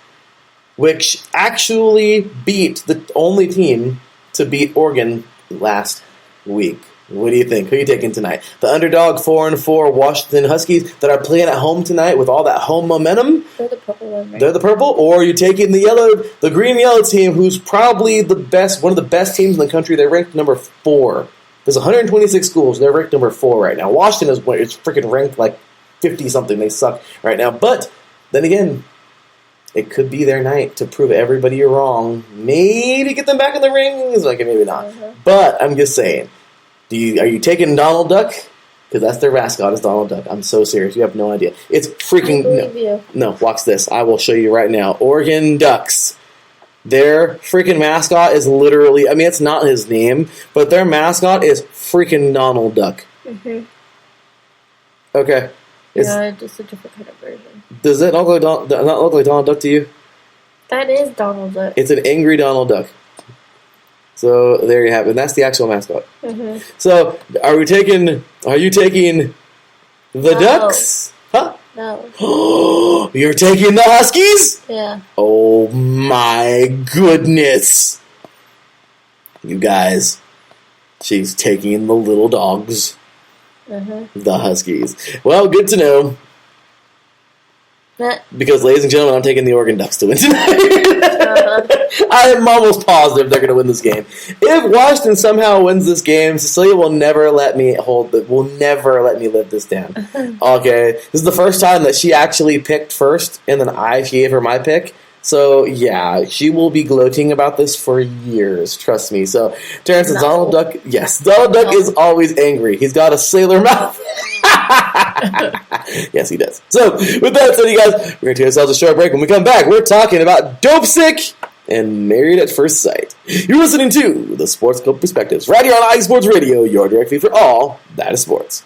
S1: which actually beat the only team to beat Oregon last week. What do you think? Who are you taking tonight? The underdog 4-4 Washington Huskies that are playing at home tonight with all that home momentum?
S2: They're the purple one, right?
S1: They're the purple? Or are you taking the green-yellow team, who's probably one of the best teams in the country? They're ranked number 4. There's 126 schools. They're ranked number 4 right now. Washington is freaking ranked like 50-something. They suck right now. But then again, it could be their night to prove everybody you're wrong. Maybe get them back in the rings. Like, maybe not. But I'm just saying. Are you taking Donald Duck? Because that's their mascot is Donald Duck. I'm so serious. You have no idea. It's freaking...
S2: I believe you.
S1: No, watch this. I will show you right now. Oregon Ducks. Their freaking mascot is literally... I mean, it's not his name, but their mascot is freaking Donald Duck.
S2: Mm-hmm.
S1: Okay.
S2: Yeah, just a different kind of version.
S1: Does that not look like Donald Duck to you?
S2: That is Donald Duck.
S1: It's an angry Donald Duck. So there you have it. And that's the actual mascot.
S2: Mm-hmm.
S1: So are you taking the
S2: No.
S1: Ducks? Huh?
S2: No.
S1: You're taking the Huskies?
S2: Yeah.
S1: Oh my goodness. You guys. She's taking the little dogs.
S2: Mm-hmm.
S1: The Huskies. Well, good to know. Because, ladies and gentlemen, I'm taking the Oregon Ducks to win tonight. I'm almost positive they're going to win this game. If Washington somehow wins this game, Cecilia will never let me live this down. Okay, this is the first time that she actually picked first, and then she gave her my pick. So yeah, she will be gloating about this for years. Trust me. So Terrence,
S2: No.
S1: Donald Duck. Yes, Donald Duck is always angry. He's got a sailor mouth. Yes, he does. So, with that said, you guys, we're going to take ourselves a short break. When we come back, we're talking about DopeSick and Married at First Sight. You're listening to the Sports Scope Perspectives, right here on iSports Radio, your direct feed for all that is sports.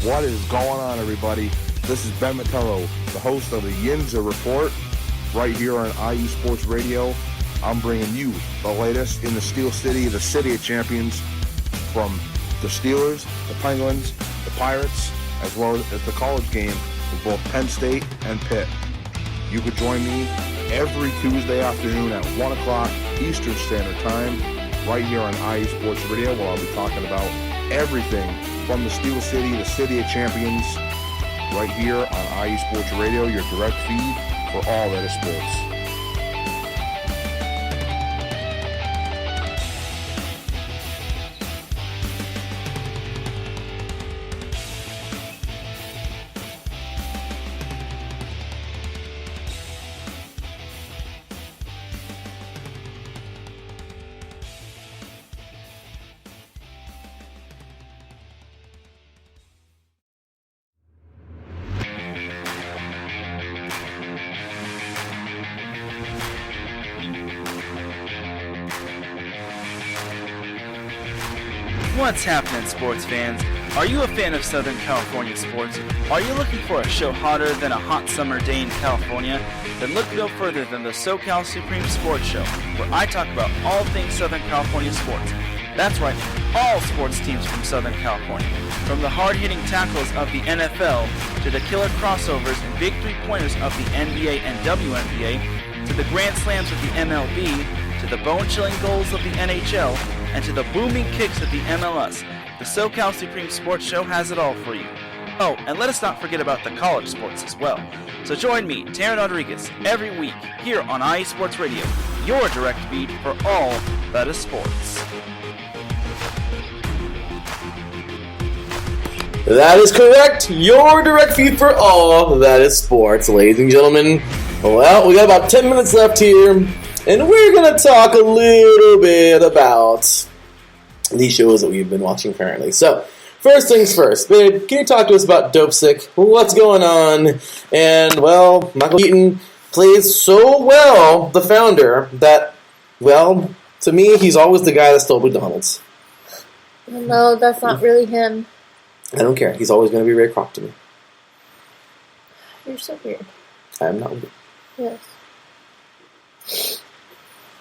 S5: What is going on, everybody? This is Ben Mattello, the host of the Yinza Report, right here on IE Sports Radio. I'm bringing you the latest in the Steel City, the City of Champions, from the Steelers, the Penguins, the Pirates, as well as the college game with both Penn State and Pitt. You could join me every Tuesday afternoon at 1 o'clock Eastern Standard Time, right here on IE Sports Radio, where I'll be talking about everything from the Steel City, the City of Champions, right here on IE Sports Radio, your direct feed for all that is sports.
S6: What's happening, sports fans? Are you a fan of Southern California sports? Are you looking for a show hotter than a hot summer day in California? Then look no further than the SoCal Supreme Sports Show, where I talk about all things Southern California sports. That's right, all sports teams from Southern California. From the hard-hitting tackles of the NFL, to the killer crossovers and big three-pointers of the NBA and WNBA, to the grand slams of the MLB, to the bone-chilling goals of the NHL, and to the booming kicks of the MLS, the SoCal Supreme Sports Show has it all for you. Oh, and let us not forget about the college sports as well. So join me, Taryn Rodriguez, every week here on IE Sports Radio, your direct feed for all that is sports.
S1: That is correct. Your direct feed for all that is sports, ladies and gentlemen. Well, we got about 10 minutes left here, and we're going to talk a little bit about these shows that we've been watching currently. So, first things first, babe, can you talk to us about DopeSick? What's going on? And, well, Michael Keaton plays so well the founder that, well, to me, he's always the guy that stole McDonald's.
S2: No, that's not really him.
S1: I don't care. He's always going to be Ray Kroc to me.
S2: You're so weird.
S1: I am not weird.
S2: Yes.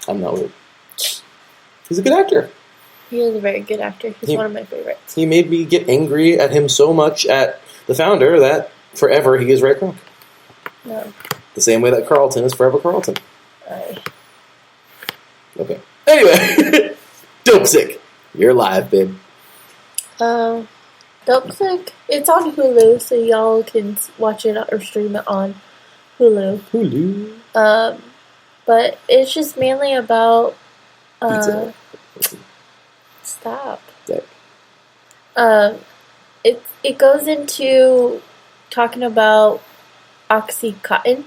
S1: I'm not weird. He's a good actor.
S2: He is a very good actor. He's one of my favorites.
S1: He made me get angry at him so much at the founder that forever he is Ray Kroc.
S2: No.
S1: The same way that Carlton is forever Carlton.
S2: Aye.
S1: Okay. Anyway, DopeSick. You're live, babe.
S2: DopeSick. It's on Hulu, so y'all can watch it or stream it on Hulu.
S1: Hulu.
S2: But it's just mainly about
S1: Pizza.
S2: Stop.
S1: Sick.
S2: It goes into talking about Oxycontin,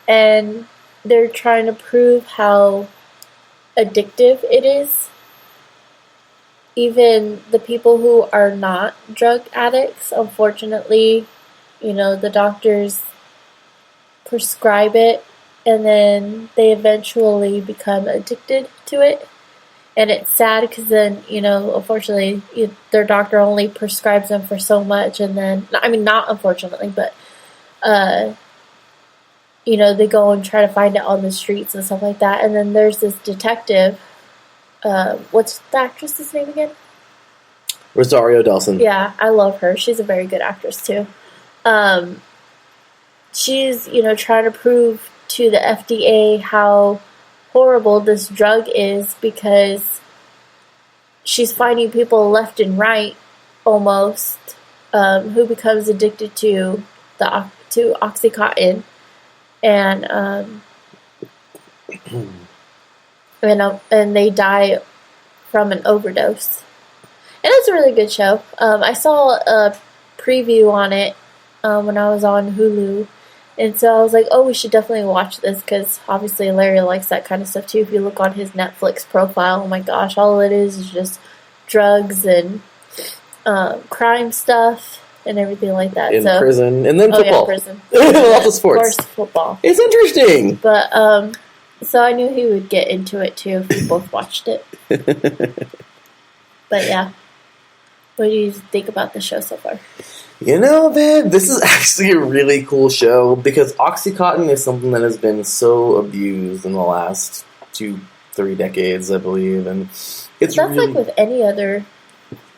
S2: and they're trying to prove how addictive it is. Even the people who are not drug addicts, unfortunately, the doctors prescribe it, and then they eventually become addicted to it. And it's sad because then, unfortunately, their doctor only prescribes them for so much, and then, not unfortunately, but, they go and try to find it on the streets and stuff like that. And then there's this detective, what's the actress's name again?
S1: Rosario Dawson.
S2: Yeah, I love her. She's a very good actress, too. She's, trying to prove to the FDA how horrible this drug is, because she's finding people left and right, almost, who becomes addicted to Oxycontin, and they die from an overdose. And it's a really good show. I saw a preview on it when I was on Hulu. And so I was like, oh, we should definitely watch this, because obviously Larry likes that kind of stuff too. If you look on his Netflix profile, oh my gosh, all it is just drugs and crime stuff and everything like that.
S1: In prison. And then football.
S2: Yeah, prison.
S1: Lots of sports.
S2: Of course, football.
S1: It's interesting.
S2: But, so I knew he would get into it too if we both watched it. But yeah. What do you think about the show so far?
S1: Man, this is actually a really cool show, because Oxycontin is something that has been so abused in the last 2-3 decades, I believe, and it's
S2: that's
S1: really...
S2: like with any other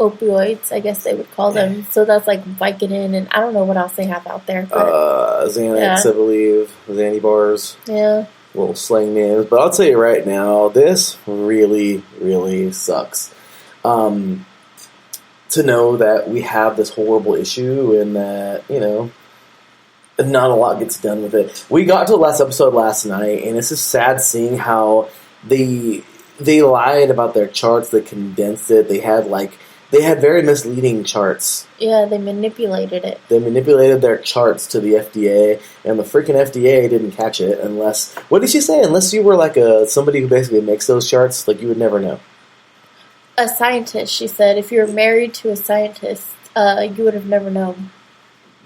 S2: opioids, I guess they would call them. So that's like Vicodin, and I don't know what else they have out there. But,
S1: Xanax,
S2: yeah.
S1: I believe, Xanny bars.
S2: Yeah.
S1: Little slang names, but I'll tell you right now, this really, really sucks. To know that we have this horrible issue, and that, not a lot gets done with it. We got to the last episode last night, and it's just sad seeing how they lied about their charts. They condensed it. They had very misleading charts.
S2: Yeah, they manipulated it.
S1: They manipulated their charts to the FDA, and the freaking FDA didn't catch it unless... What did she say? Unless you were like somebody who basically makes those charts, you would never know.
S2: A scientist, she said. If you were married to a scientist, you would have never known.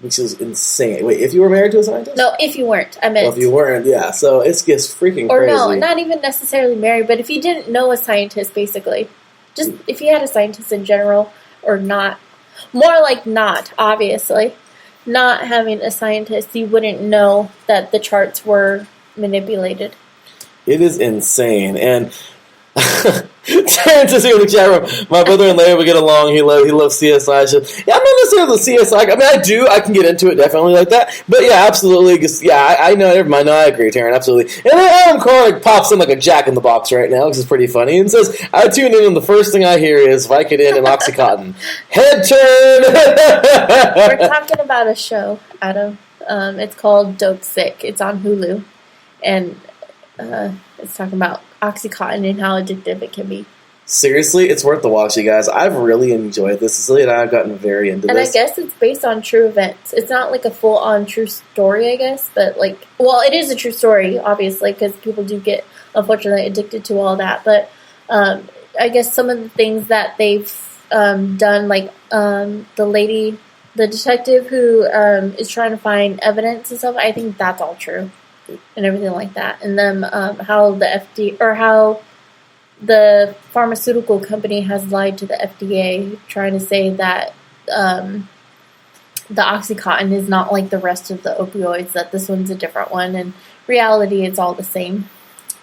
S1: Which is insane. Wait, if you were married to a scientist?
S2: No, if you weren't. I meant...
S1: Well, if you weren't, yeah. So it's just freaking
S2: or
S1: crazy.
S2: Or no, not even necessarily married, but if you didn't know a scientist, basically. Just if you had a scientist in general, or not. More like not, obviously. Not having a scientist, you wouldn't know that the charts were manipulated.
S1: It is insane. And... Terrence is here in the chat room. My brother and Larry will get along. He loves CSI. Yeah, I'm not necessarily the CSI. I mean, I do. I can get into it definitely like that. But yeah, absolutely. I know. Never mind. No, I agree, Terrence. Absolutely. And then Adam Cornick pops in like a Jack in the Box right now, which is pretty funny, and says, "I tune in, and the first thing I hear is Vicodin and Oxycontin." Head turn.
S2: We're talking about a show, Adam. It's called DopeSick. It's on Hulu, and it's talking about Oxycontin and how addictive it can be.
S1: Seriously, it's worth the watch, you guys. I've really enjoyed this. Cecilia and I have gotten very into this.
S2: And I guess it's based on true events. It's not like a full-on true story, I guess, but it is a true story, obviously, because people do get, unfortunately, addicted to all that. But I guess some of the things that they've done, the detective who is trying to find evidence and stuff, I think that's all true. And everything like that, and then how the FDA or how the pharmaceutical company has lied to the FDA, trying to say that the Oxycontin is not like the rest of the opioids; that this one's a different one. And reality, it's all the same.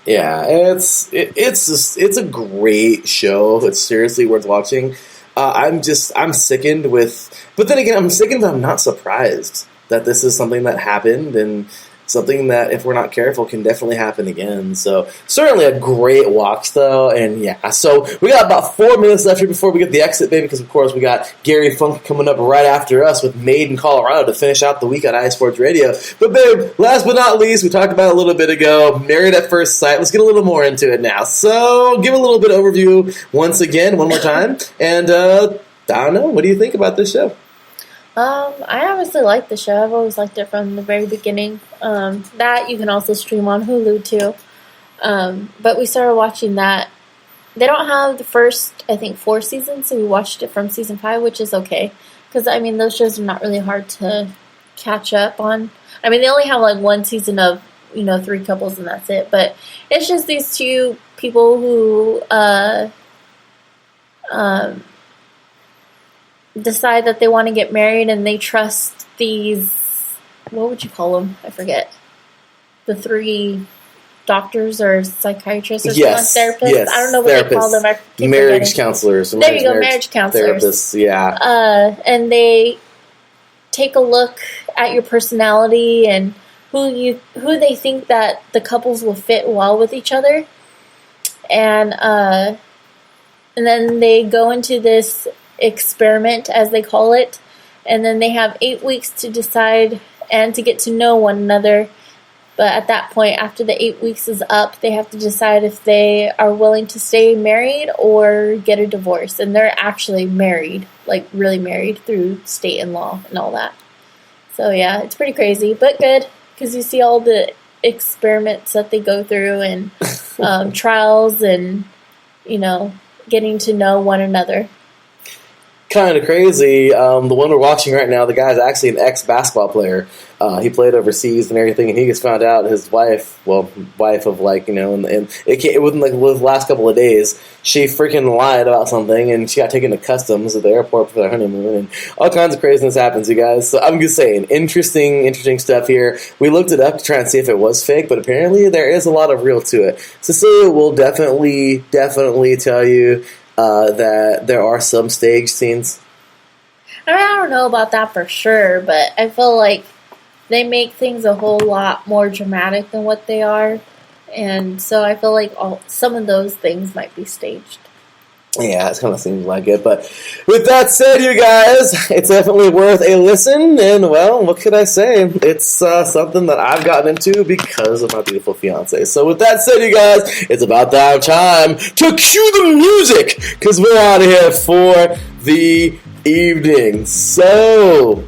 S1: Yeah, it's a great show. It's seriously worth watching. I'm sickened with, but then again, I'm sickened, but I'm not surprised that this is something that happened. And something that, if we're not careful, can definitely happen again. So certainly a great watch, though. And yeah, so we got about 4 minutes left here before we get the exit, baby, because of course we got Gary Funk coming up right after us with Made in Colorado to finish out the week on iSports Radio. But babe, last but not least, we talked about it a little bit ago, Married at First Sight. Let's get a little more into it now. So give a little bit of overview once again, one more time, and I don't know, what do you think about this show?
S2: I obviously like the show. I've always liked it from the very beginning. That you can also stream on Hulu too. But we started watching that. They don't have the first, I think, 4 seasons, so we watched it from season 5, which is okay. Because, I mean, those shows are not really hard to catch up on. I mean, they only have like 1 season of, 3 couples and that's it. But it's just these 2 people who decide that they want to get married, and they trust these, what would you call them? I forget. The 3 doctors or psychiatrists or therapists.
S1: Yes,
S2: I don't know what they call them.
S1: Marriage counselors.
S2: There you go, marriage counselors.
S1: Therapists, yeah.
S2: And they take a look at your personality and who they think that the couples will fit well with each other. And then they go into this experiment, as they call it, and then they have 8 weeks to decide and to get to know one another. But at that point, after the 8 weeks is up, they have to decide if they are willing to stay married or get a divorce. And they're actually married, like really married through state and law and all that. So yeah, it's pretty crazy, but good, because you see all the experiments that they go through and trials and, getting to know one another.
S1: Kind of crazy. The one we're watching right now, the guy's actually an ex-basketball player. He played overseas and everything, and he just found out his wife of and it within like the last couple of days, she freaking lied about something, and she got taken to customs at the airport for their honeymoon, and all kinds of craziness happens, you guys. So I'm just saying, interesting stuff here. We looked it up to try and see if it was fake, but apparently there is a lot of real to it. Cecilia will definitely tell you that there are some stage scenes.
S2: I mean, I don't know about that for sure, but I feel like they make things a whole lot more dramatic than what they are, and so I feel like some of those things might be staged.
S1: Yeah, it kind of seems like it. But with that said, you guys, it's definitely worth a listen. And, well, what could I say? It's something that I've gotten into because of my beautiful fiance. So with that said, you guys, it's about that time to cue the music, because we're out of here for the evening. So,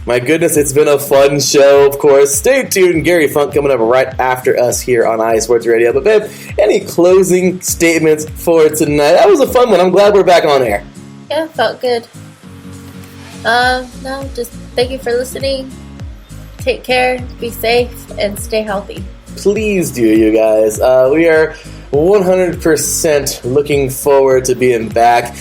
S1: my goodness, it's been a fun show, of course. Stay tuned. Gary Funk coming up right after us here on iSports Radio. But, babe, any closing statements for tonight? That was a fun one. I'm glad we're back on air.
S2: Yeah, felt good. No, just thank you for listening. Take care, be safe, and stay healthy.
S1: Please do, you guys. We are 100% looking forward to being back.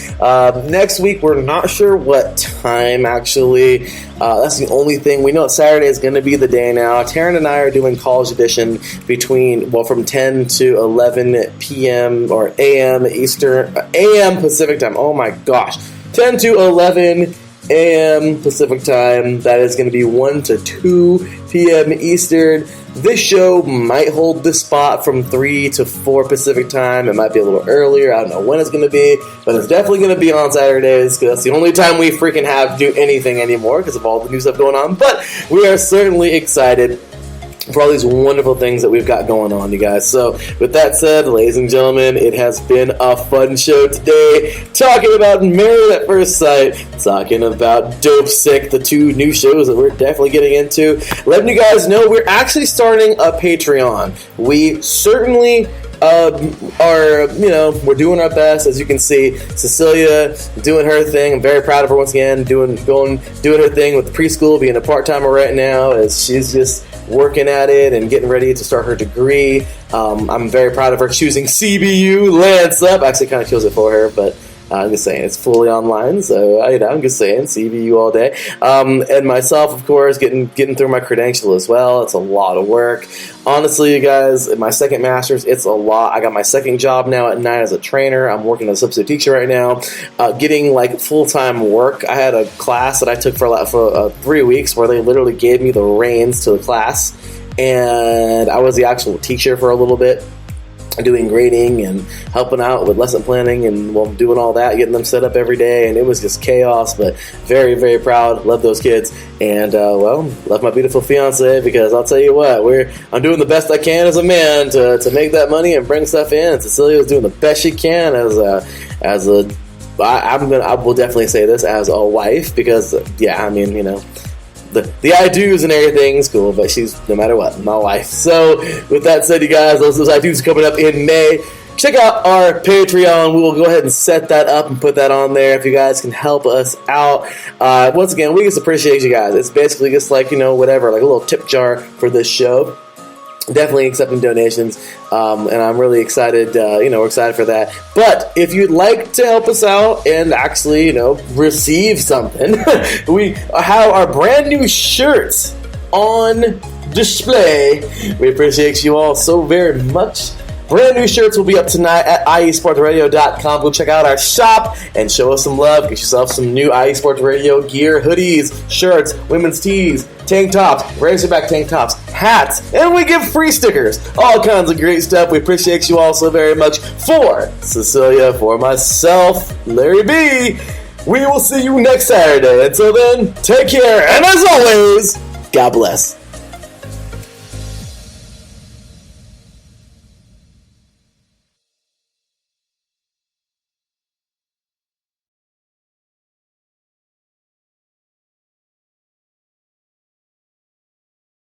S1: Next week, we're not sure what time, actually. That's the only thing. We know Saturday is going to be the day now. Taryn and I are doing College Edition from 10 to 11 p.m. or a.m. Eastern, a.m. Pacific time. Oh my gosh. 10 to 11 a.m. Pacific time. That is going to be 1 to 2 p.m. Eastern. This show might hold the spot from 3 to 4 Pacific time. It might be a little earlier. I don't know when it's going to be, but it's definitely going to be on Saturdays, because that's the only time we freaking have to do anything anymore because of all the new stuff going on. But we are certainly excited for all these wonderful things that we've got going on, you guys. So, with that said, ladies and gentlemen, it has been a fun show today. Talking about Married at First Sight, talking about DopeSick, the 2 new shows that we're definitely getting into. Letting you guys know we're actually starting a Patreon. We certainly we're doing our best. As you can see, Cecilia doing her thing. I'm very proud of her once again, doing her thing with preschool, being a part-timer right now, as she's just working at it and getting ready to start her degree. I'm very proud of her choosing CBU. Lance up. Actually, kind of chose it for her, but I'm just saying, it's fully online, so I'm just saying, CBU all day. And myself, of course, getting through my credential as well. It's a lot of work. Honestly, you guys, my second master's, it's a lot. I got my second job now at night as a trainer. I'm working as a substitute teacher right now. Getting full-time work. I had a class that I took for 3 weeks where they literally gave me the reins to the class. and I was the actual teacher for a little bit, doing grading and helping out with lesson planning and doing all that, getting them set up every day, and it was just chaos, but very, very proud. Love those kids, and love my beautiful fiance, because I'll tell you what, I'm doing the best I can as a man to make that money and bring stuff in, and Cecilia's doing the best she can I will definitely say this, as a wife, because the I do's and everything's cool, but she's, no matter what, my wife. So, with that said, you guys, those I do's coming up in May. Check out our Patreon. We will go ahead and set that up and put that on there if you guys can help us out. Once again, we just appreciate you guys. It's basically just like, whatever, like a little tip jar for this show. Definitely accepting donations, and I'm really excited, we're excited for that. But if you'd like to help us out and actually, receive something, we have our brand new shirts on display. We appreciate you all so very much. Brand new shirts will be up tonight at iesportsradio.com. Go check out our shop and show us some love. Get yourself some new IE Sports Radio gear, hoodies, shirts, women's tees, tank tops, Razorback tank tops, hats, and we give free stickers. All kinds of great stuff. We appreciate you all so very much. For Cecilia, for myself, Larry B, we will see you next Saturday. Until then, take care, and as always, God bless.